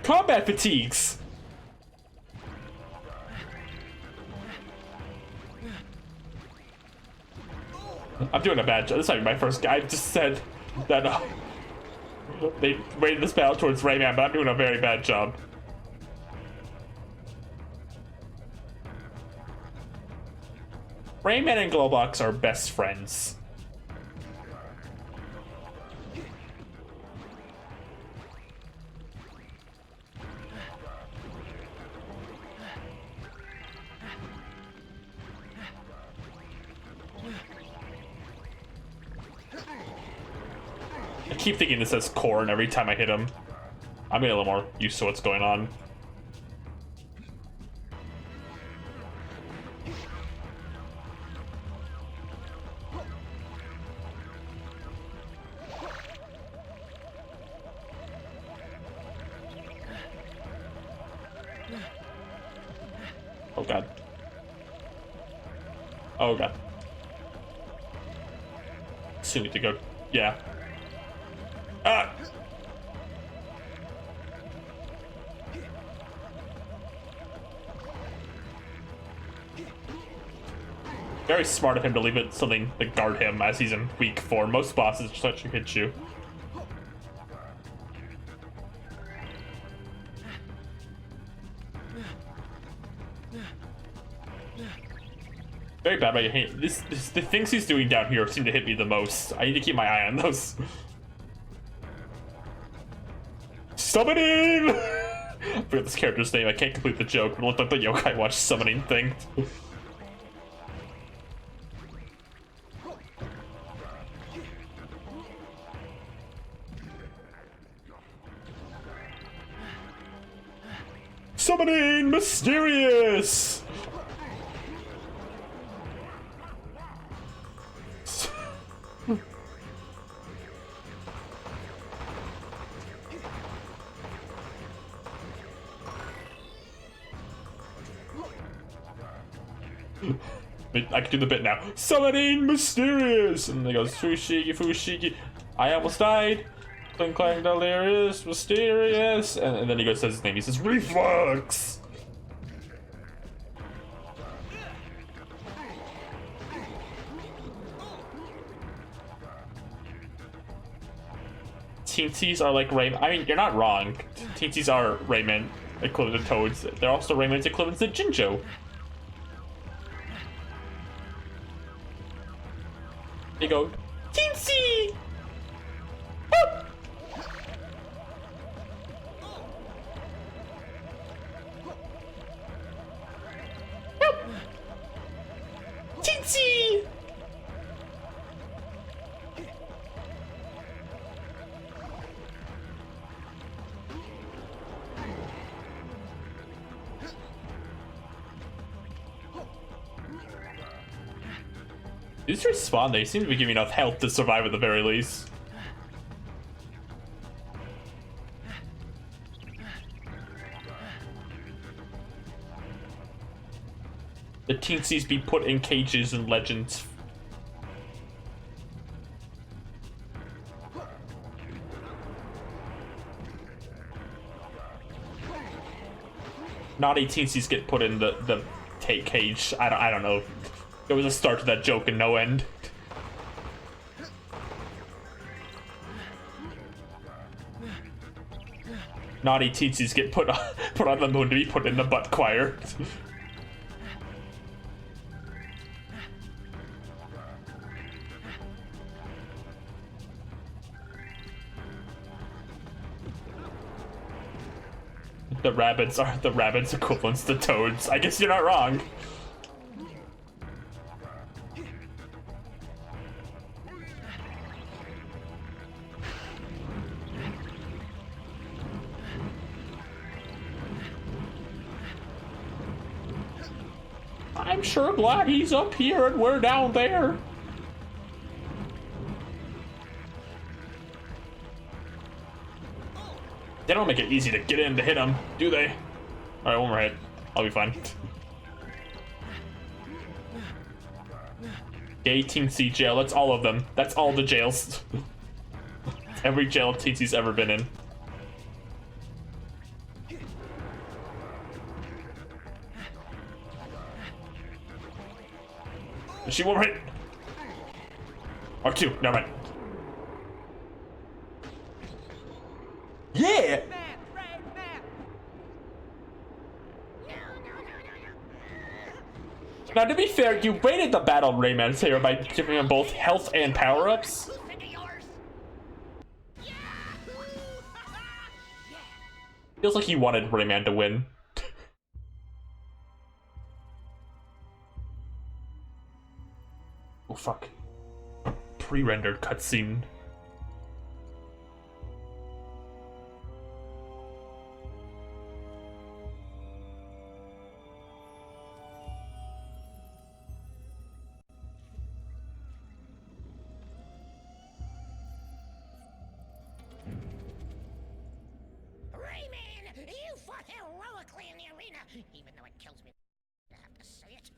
S1: combat fatigues. I'm doing a bad job. This might be my first guy. I just said that they weighted this battle towards Rayman, but I'm doing a very bad job. Rayman and Glowbox are best friends. I keep thinking this says corn every time I hit him. I'm getting a little more used to what's going on. Oh god. Oh god. Still need to go. Yeah. Ah! Very smart of him to leave it something to guard him as he's in weak form. Most bosses just let you hit you. Very bad by your hand. The things he's doing down here seem to hit me the most. I need to keep my eye on those. Summoning! I forget this character's name. I can't complete the joke, but it looked like the Yokai Watch summoning thing. Summoning Mysterious! I can do the bit now. Summoning Mysterious! And he goes, Fushigi, Fushigi. I almost died. Clang, clang, delirious, mysterious. And then he goes, says his name. He says, Reflux! Teensies are like Rayman. I mean, you're not wrong. Teensies are Rayman equivalent to Toads. They're also Rayman's equivalent to Jinjo. They go, Teensy! Boop! Boop! Teensy! These respawn, they seem to be giving enough health to survive at the very least. The teensies be put in cages in Legends. Naughty teensies get put in the take cage. I don't know. There was a start to that joke and no end. Naughty teensies get put on the moon to be put in the butt choir. The rabbits are the rabbits' equivalents to toads. I guess you're not wrong. I'm sure glad he's up here and we're down there. They don't make it easy to get in to hit him, do they? Alright, one more hit. I'll be fine. Gay Teensy jail, that's all of them. That's all the jails. Every jail Teensy's ever been in. Is she one more hit? Or two, never mind. Yeah! Now, to be fair, you rated the battle Rayman's here by giving him both health and power-ups. Feels like he wanted Rayman to win. Oh, fuck. Pre-rendered cutscene.
S3: Rayman, you fought heroically in the arena, even though it kills me to have to say it.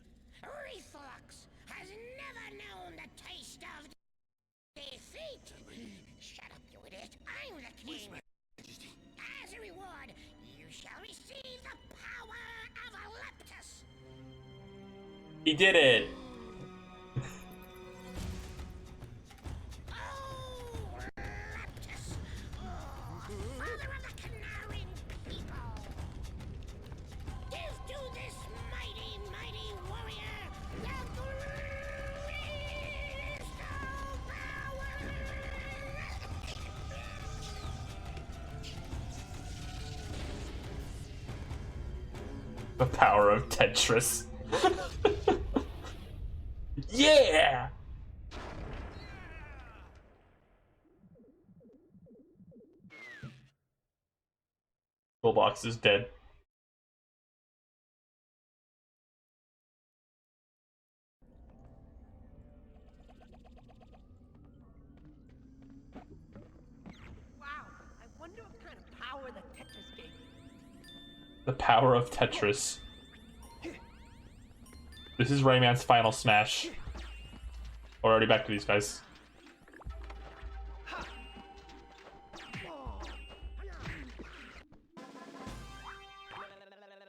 S3: Reflux has never known the taste of defeat. Shut up, you idiot. I'm the king. As a reward, you shall receive the power of Leptus.
S1: He did it.
S3: Oh, Leptus. Oh, father of the Canarin people. Give to this mighty, mighty warrior the crystal power.
S1: The power of Tetris. Yeah! Toolbox is dead.
S2: Wow, I wonder what kind of power the Tetris gave me.
S1: The power of Tetris. This is Rayman's final smash. We're already back to these guys.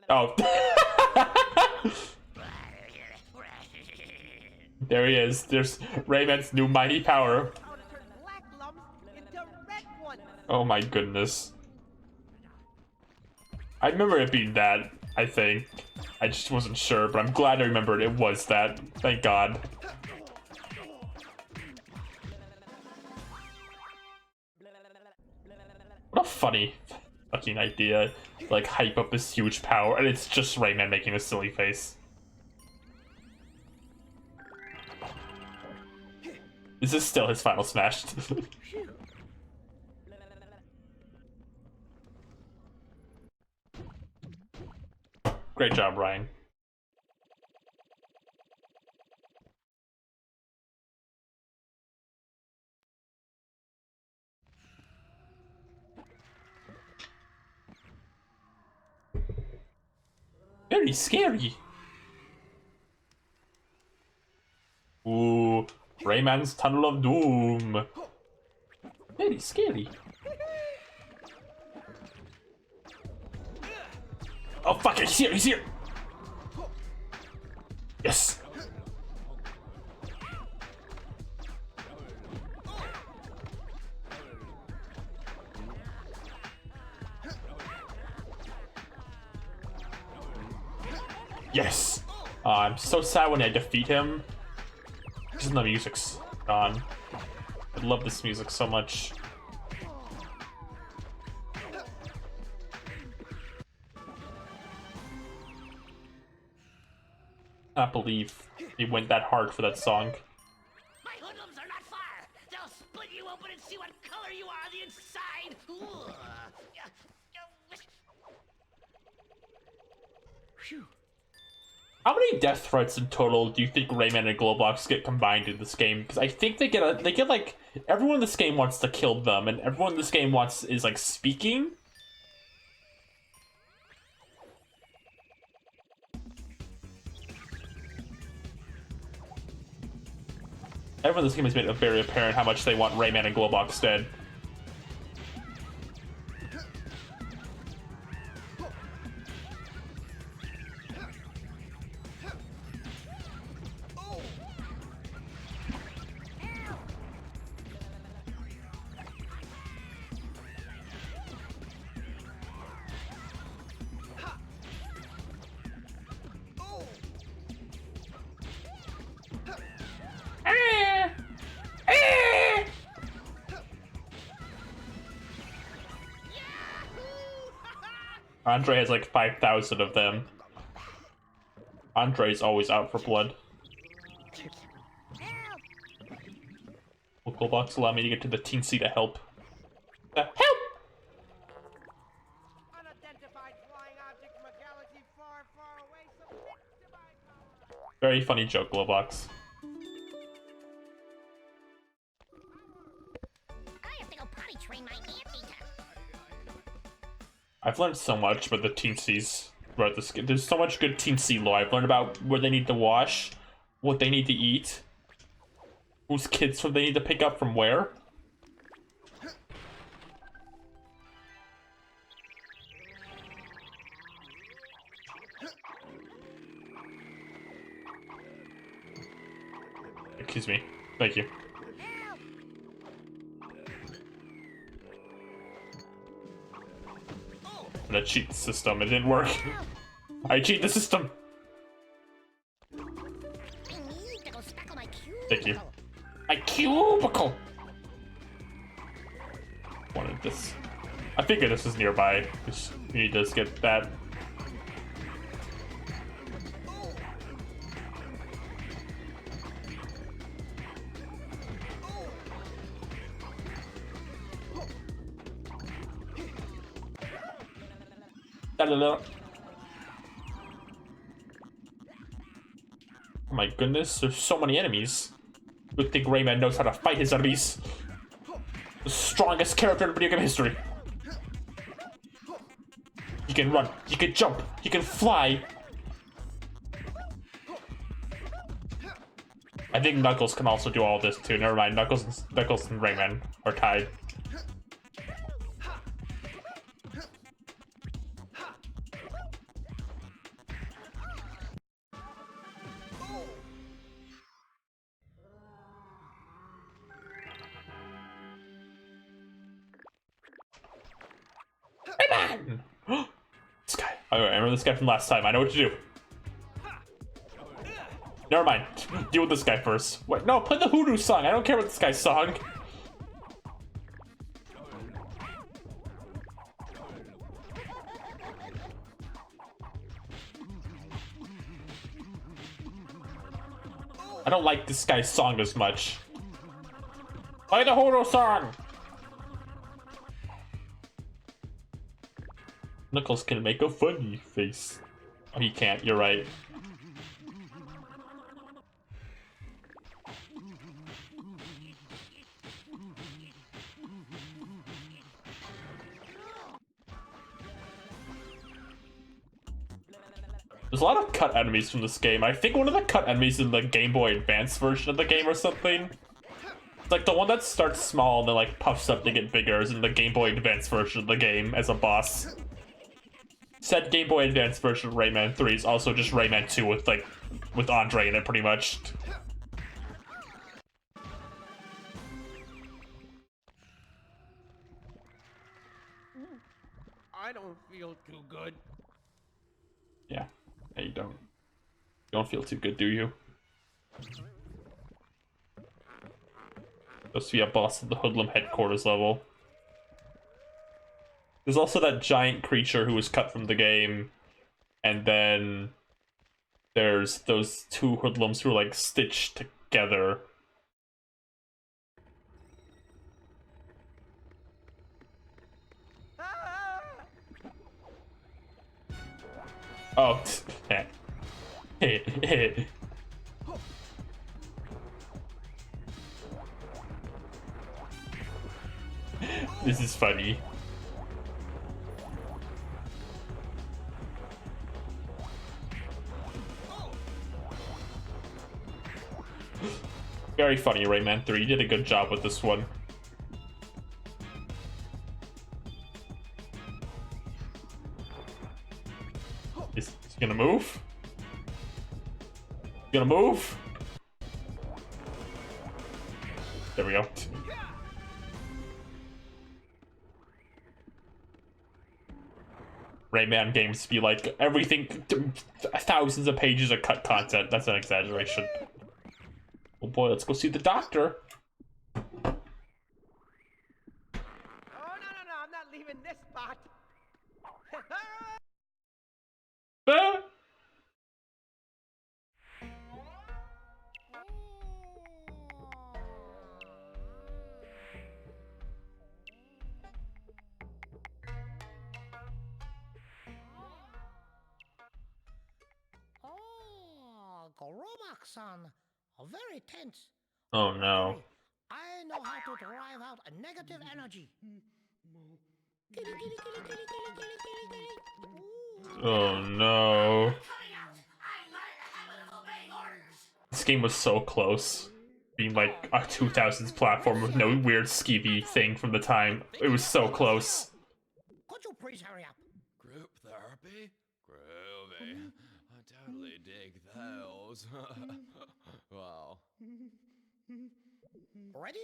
S1: Oh. There he is. There's Rayman's new mighty power.
S2: How to turn black lumps into red ones.
S1: Oh my goodness. I remember it being that, I think. I just wasn't sure, but I'm glad I remembered it was that. Thank God. What a funny fucking idea. Like, hype up this huge power, and it's just Rayman making a silly face. This is still his final smash. Great job, Ryan. Very scary. Ooh, Rayman's Tunnel of Doom. Very scary. Oh fuck, he's here, he's here! Yes! Yes! I'm so sad when I defeat him. Just the music's gone. I love this music so much. I can't believe they went that hard for that song.
S4: My hoodlums are not far. They'll split you open and see what color you are on the inside. Ugh. Phew.
S1: How many death threats in total do you think Rayman and Glowbox get combined in this game? Because I think they get like everyone in this game wants to kill them, and everyone in this game is like speaking. Everyone in this game has made it very apparent how much they want Rayman and Glowbox dead. Andre has like 5,000 of them. Andre's always out for blood. Will Glowbox allow me to get to the teensy to help? Help!
S2: Unidentified flying object from a galaxy far, far away submits to my power.
S1: Very funny joke, Glowbox.
S3: I have to go potty train my anteater.
S1: I've learned so much about the teensies throughout this game. There's so much good teensy lore. I've learned about where they need to wash, what they need to eat, whose kids they need to pick up from where. Excuse me. Thank you. I'm gonna cheat the system. It didn't work. I cheat the system.
S3: I need to go spackle my cubicle.
S1: Thank you. My cubicle. Wanted this. I figured this is nearby. Because you need to just get that. Oh my goodness, there's so many enemies. Good thing Rayman knows how to fight his enemies. The strongest character in video game history. He can run, he can jump, he can fly. I think Knuckles can also do all this too. Never mind, Knuckles and Rayman are tied. Rayman! This guy. I remember this guy from last time. I know what to do. Never mind. Deal with this guy first. Wait, no, play the Hoodoo song. I don't care about this guy's song. I don't like this guy's song as much. Play the Hoodoo song! Knuckles can make a funny face. Oh, he can't, you're right. There's a lot of cut enemies from this game. I think one of the cut enemies in the Game Boy Advance version of the game or something. It's like the one that starts small and then like puffs up to get bigger is in the Game Boy Advance version of the game as a boss. Said Game Boy Advance version of Rayman 3 is also just Rayman 2 with Andre in it pretty much.
S2: I don't feel too good.
S1: Yeah, you don't. You don't feel too good, do you? Supposed to be a boss at the Hoodlum headquarters level. There's also that giant creature who was cut from the game, and then there's those two hoodlums who are like stitched together. Oh, this is funny. Very funny, Rayman 3. You did a good job with this one. Is he gonna move? Gonna move? There we go. Rayman games be like everything, thousands of pages of cut content. That's an exaggeration. Oh boy, let's go see the doctor.
S2: Oh, no, I'm not leaving this spot.
S1: Ah!
S3: Oh, Goromak-san. Very tense.
S1: Oh no.
S3: I know how to drive out a negative energy. Kitty, kitty, kitty, kitty, kitty, kitty, kitty, kitty.
S1: Oh no. This game was so close. Being like a 2000s platform with no weird skeevy thing from the time. It was so close.
S3: Could you please hurry up?
S5: Group therapy? Groovy. I totally dig those. Wow.
S3: Ready?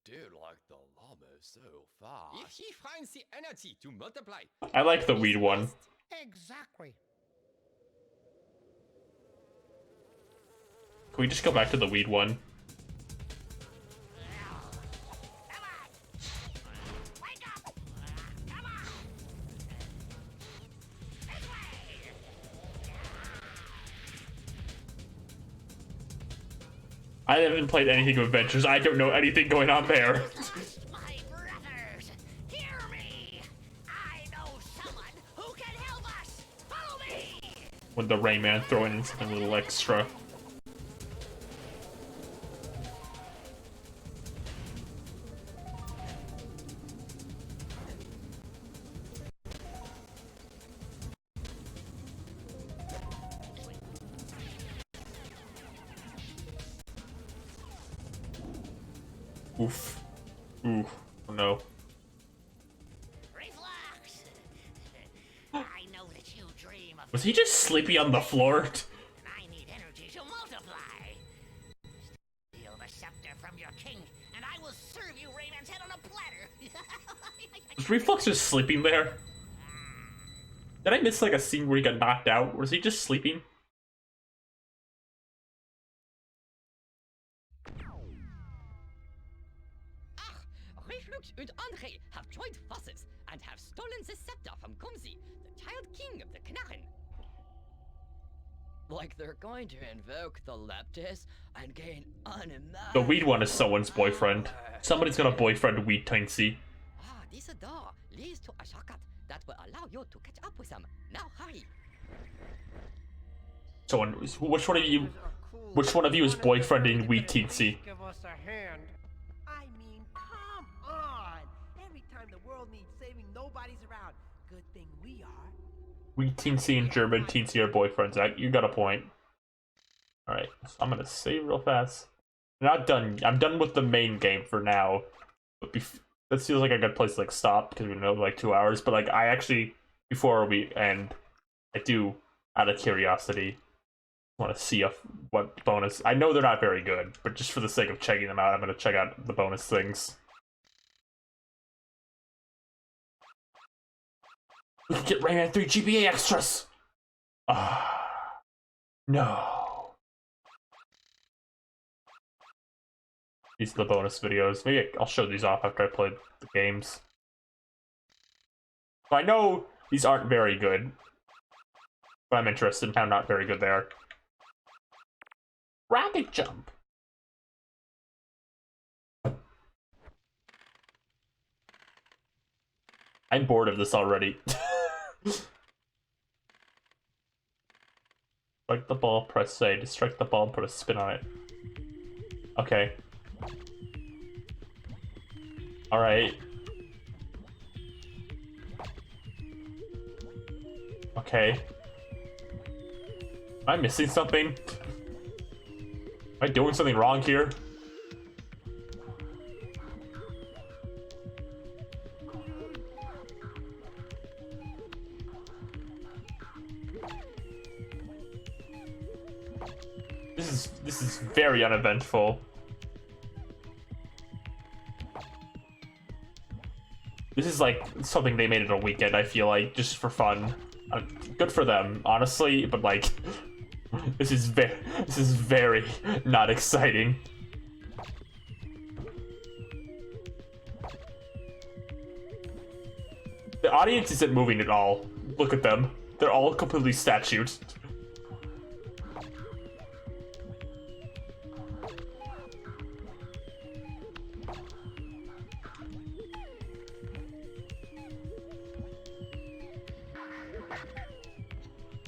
S5: Dude, like the llama is so fast.
S7: If he finds the energy to multiply.
S1: I like the weed one.
S3: Exactly.
S1: Can we just go back to the weed one? I haven't played anything of Adventures. I don't know anything going on there.
S3: My brothers, hear me. I know someone who can help us. Follow me.
S1: When the Rayman throwing in something a little extra. Oof. Ooh. Oh no.
S3: Reflux. I know that you dream of.
S1: Was he just sleepy on the floor?
S3: I need energy to multiply. Steal the scepter from your king, and I will serve you Rayman's head on a platter.
S1: Was Reflux just sleeping there? Did I miss like a scene where he got knocked out? Or was he just sleeping?
S7: Reflux and Andre have joined forces and have stolen the scepter from Gumzi, the child king of the Knarren. Like they're going to invoke the Leptis and gain unimaginable.
S1: The weed one is someone's boyfriend. Somebody's gonna boyfriend Weed Tincy.
S7: Ah, this door leads to a shortcut that will allow you to catch up with them. Now hurry.
S1: Someone, which one of you is boyfriending Weed Tincy?
S2: Give us a hand. I mean, come on. Every time the world needs saving, nobody's around. Good thing we are.
S1: Weed Tincy and German Tincy are boyfriends. You got a point. Alright, so I'm gonna save real fast. I'm not done. I'm done with the main game for now. But that feels like a good place to like stop because we know like 2 hours. But like I actually, before we end, out of curiosity. Want to see what bonus. I know they're not very good, but just for the sake of checking them out, I'm gonna check out the bonus things. We can get Rayman 3 GBA extras! Ah, no. These are the bonus videos. Maybe I'll show these off after I play the games. So I know these aren't very good, but I'm interested in how not very good they are. Rocket jump! I'm bored of this already. Strike the ball, press A. To strike the ball and put a spin on it. Okay. Alright. Okay. Am I missing something? Am I doing something wrong here? This is very uneventful. This is like something they made it a weekend, I feel like, just for fun. Good for them, honestly, but like this is very not exciting. The audience isn't moving at all. Look at them. They're all completely statues.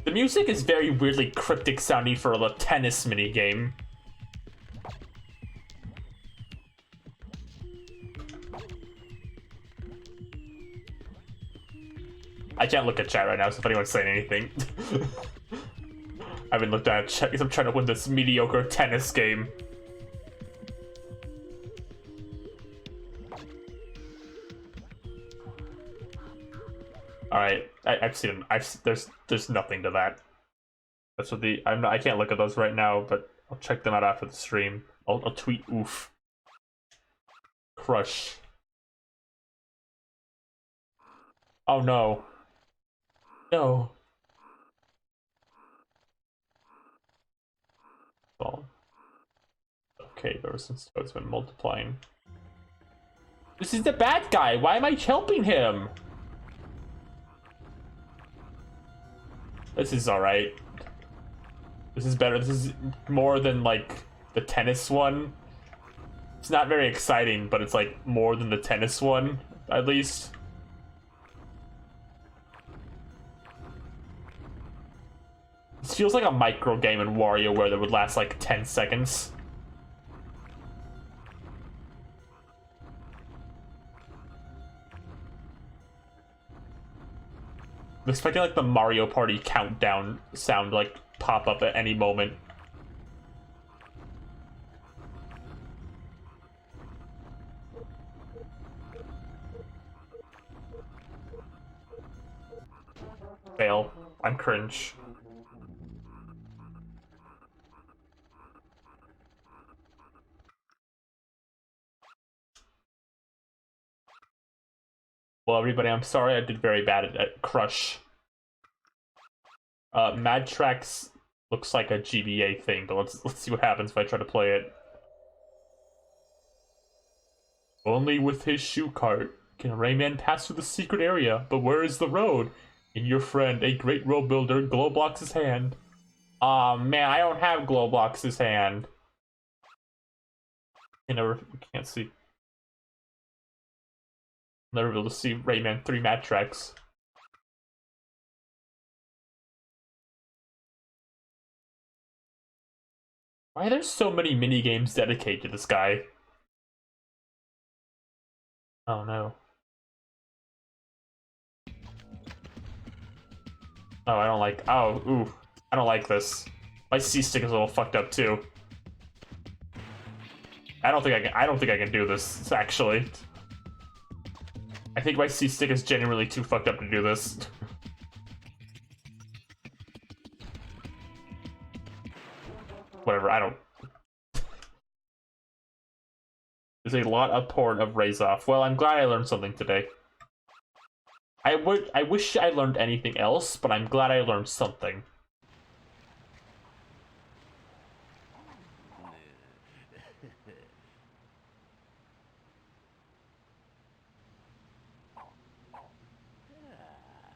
S1: The music is very weirdly cryptic sounding for a tennis minigame. I can't look at chat right now, so if anyone's saying anything. I haven't looked at chat because I'm trying to win this mediocre tennis game. Alright, I've seen them. There's nothing to that. That's what I can't look at those right now, but I'll check them out after the stream. I'll tweet oof. Crush. Oh no. No. Well. Okay, ever since it's been multiplying. This is the bad guy. Why am I helping him? This is alright. This is better. This is more than, like, the tennis one. It's not very exciting, but it's, like, more than the tennis one, at least. This feels like a micro game in WarioWare that would last, like, 10 seconds. I'm expecting like the Mario Party countdown sound like pop up at any moment. Fail. I'm cringe. Well, everybody, I'm sorry I did very bad at Crush. Mad Tracks looks like a GBA thing, but let's see what happens if I try to play it. Only with his shoe cart can Rayman pass through the secret area, but where is the road? In your friend, a great road builder, Glowblocks' hand. Aw, man, I don't have Glowblocks' hand. Can't see. Never be able to see Rayman 3 Mad Tracks. Why are there so many minigames dedicated to this guy? Oh no. Oh, I don't like. Oh, ooh. I don't like this. My C-stick is a little fucked up too. I don't think I can do this, actually. I think my C-stick is genuinely too fucked up to do this. whatever, I don't... There's a lot of porn of Raise Off. Well, I'm glad I learned something today. I wish I learned anything else, but I'm glad I learned something.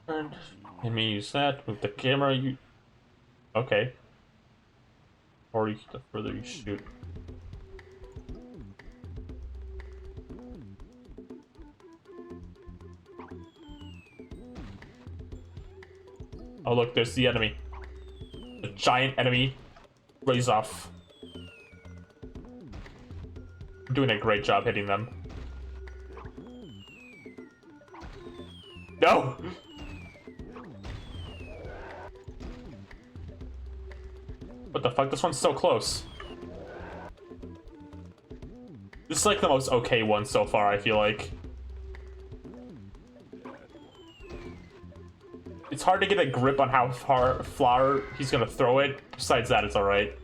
S1: And let me use that with the camera. You okay? Or the further you shoot. Oh look, there's the enemy. The giant enemy. Raise off. I'm doing a great job hitting them. No! What the fuck? This one's so close. This is like the most okay one so far, I feel like. It's hard to get a grip on how far he's gonna throw it. Besides that, it's alright.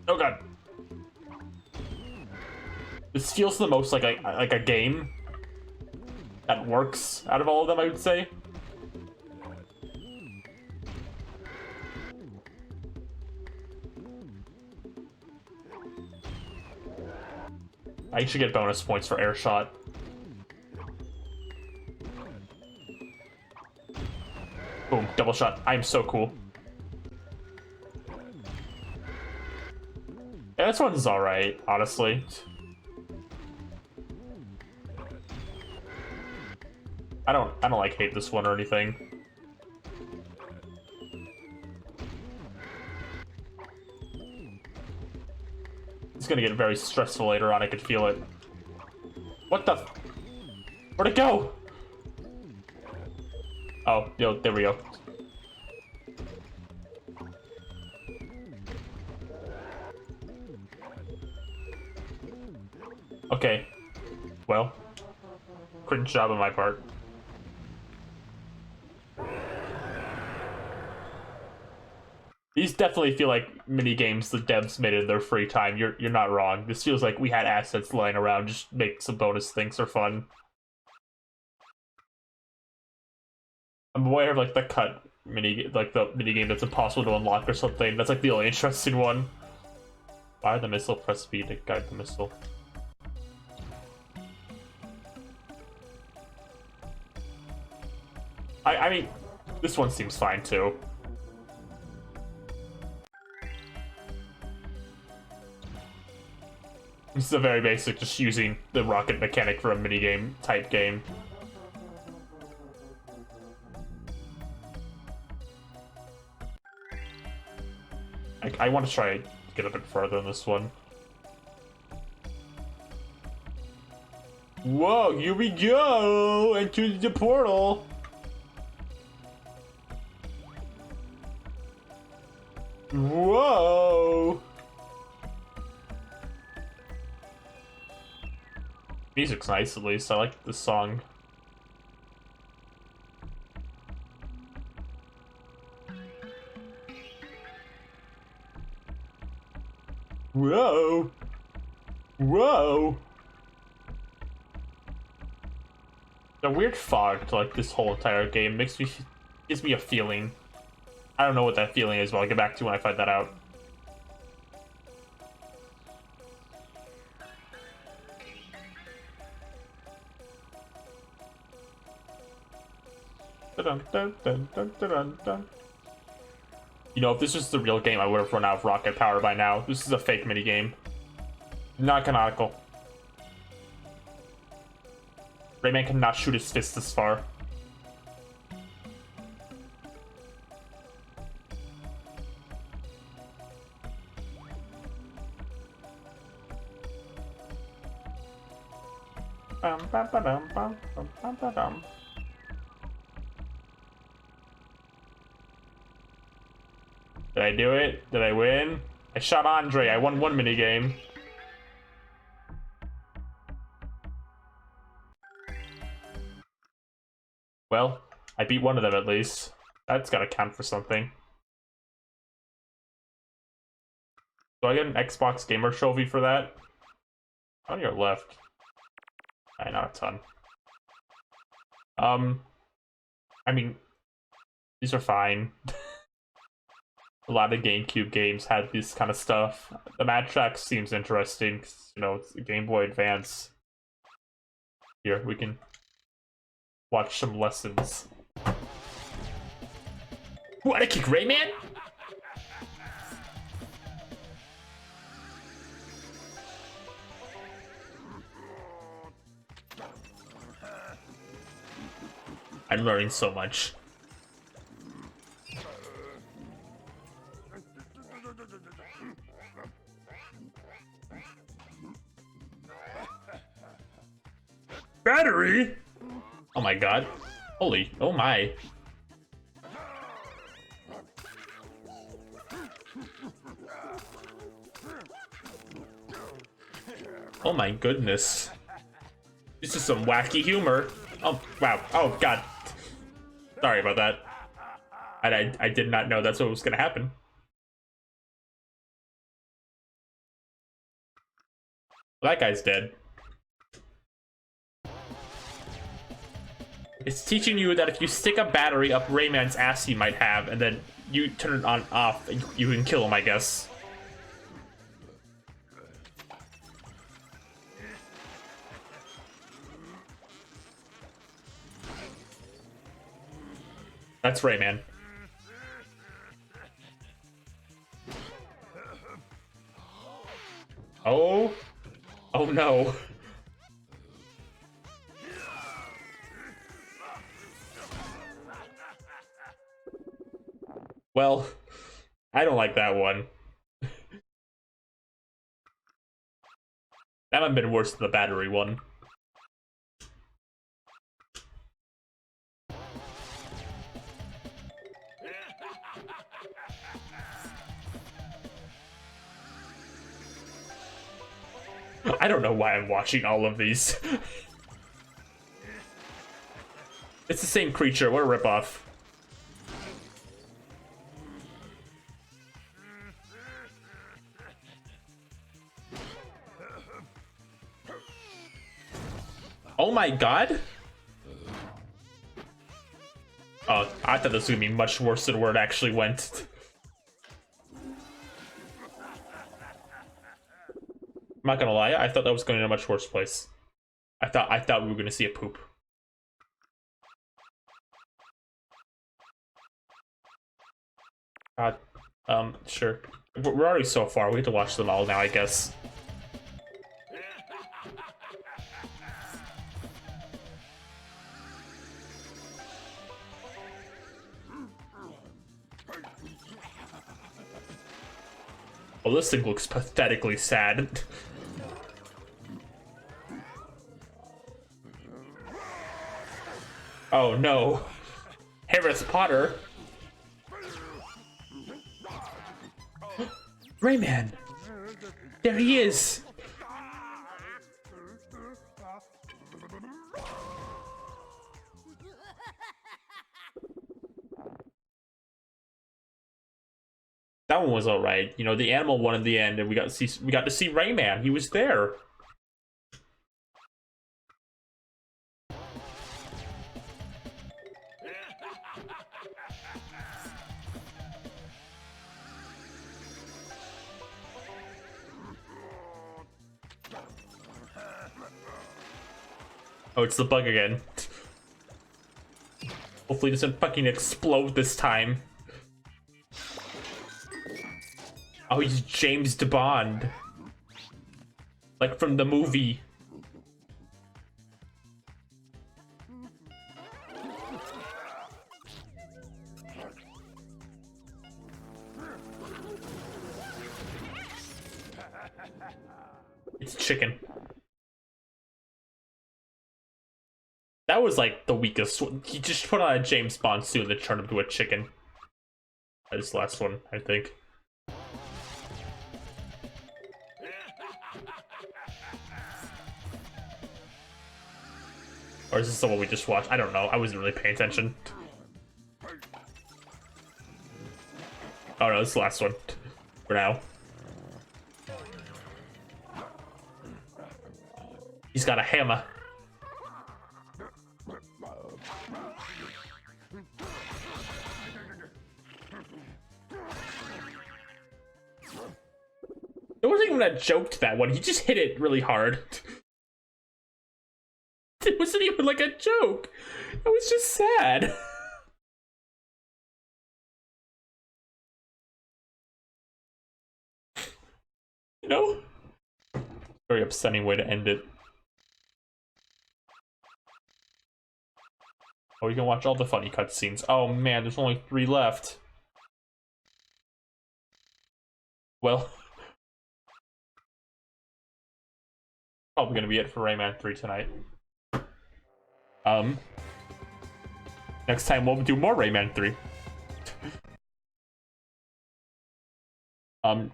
S1: Oh god. This feels the most like a game that works out of all of them, I would say. I should get bonus points for air shot. Boom, double shot. I am so cool. Yeah, this one's alright, honestly. I don't like hate this one or anything. It's gonna get very stressful later on, I could feel it. What the where'd it go? Oh, yo, there we go. Okay. Well. Cringe job on my part. These definitely feel like mini games the devs made in their free time. You're not wrong. This feels like we had assets lying around, just make some bonus things for fun. I'm aware of like the cut the mini game that's impossible to unlock or something. That's like the only interesting one. Fire the missile, press B to guide the missile. I mean, this one seems fine too. This is a very basic, just using the rocket mechanic for a minigame type game. I want to try to get a bit further in this one. Whoa, here we go! Into the portal! Whoa! Music's nice, at least. I like this song. Whoa! Whoa! The weird fog to like this whole entire game gives me a feeling. I don't know what that feeling is, but I'll get back to when I find that out. You know, if this was the real game, I would have run out of rocket power by now. This is a fake minigame. Not canonical. Rayman cannot shoot his fist this far. Did I do it? Did I win? I shot Andre. I won one minigame. Well, I beat one of them at least. That's gotta count for something. Do I get an Xbox Gamer Trophy for that? On your left. Not a ton. I mean, these are fine. A lot of GameCube games had this kind of stuff. The Mad Track seems interesting, 'cause, you know, it's a Game Boy Advance. Here, we can watch some lessons. Wanna kick Rayman? I'm learning so much. Battery? Oh my god. Holy, oh my. Oh my goodness. This is some wacky humor. Oh, wow. Oh god. Sorry about that. I did not know that's what was gonna happen. Well, that guy's dead. It's teaching you that if you stick a battery up Rayman's ass he might have, and then you turn it on off, and you can kill him, I guess. That's Rayman. Oh. Oh no. Well, I don't like that one. That might have been worse than the battery one. I don't know why I'm watching all of these. It's the same creature, what a ripoff. Oh my god! Oh, I thought this was gonna be much worse than where it actually went. I'm not gonna lie, I thought that was going in a much worse place. I thought we were gonna see a poop. God, sure. We're already so far. We have to watch them all now, I guess. Oh, this thing looks pathetically sad. Oh no. Harris Potter. Rayman! There he is! That one was alright. You know, the animal one in the end, and we got to see Rayman. He was there. Oh, it's the bug again. Hopefully it doesn't fucking explode this time. Oh, he's James Bond. Like from the movie. It's chicken. That was like the weakest one. He just put on a James Bond suit and then turned him to a chicken. This last one, I think. Or is this the one we just watched? I don't know. I wasn't really paying attention. Oh no, this is the last one. For now. He's got a hammer. It wasn't even a joke to that one. He just hit it really hard. It wasn't even like a joke. It was just sad. You know? Very upsetting way to end it. Oh, you can watch all the funny cutscenes. Oh man, there's only 3 left. Well, probably gonna be it for Rayman 3 tonight. Next time we'll do more Rayman 3. I'm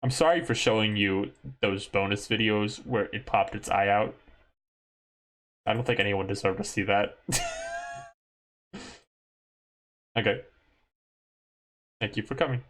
S1: sorry for showing you those bonus videos where it popped its eye out. I don't think anyone deserved to see that. Okay. Thank you for coming.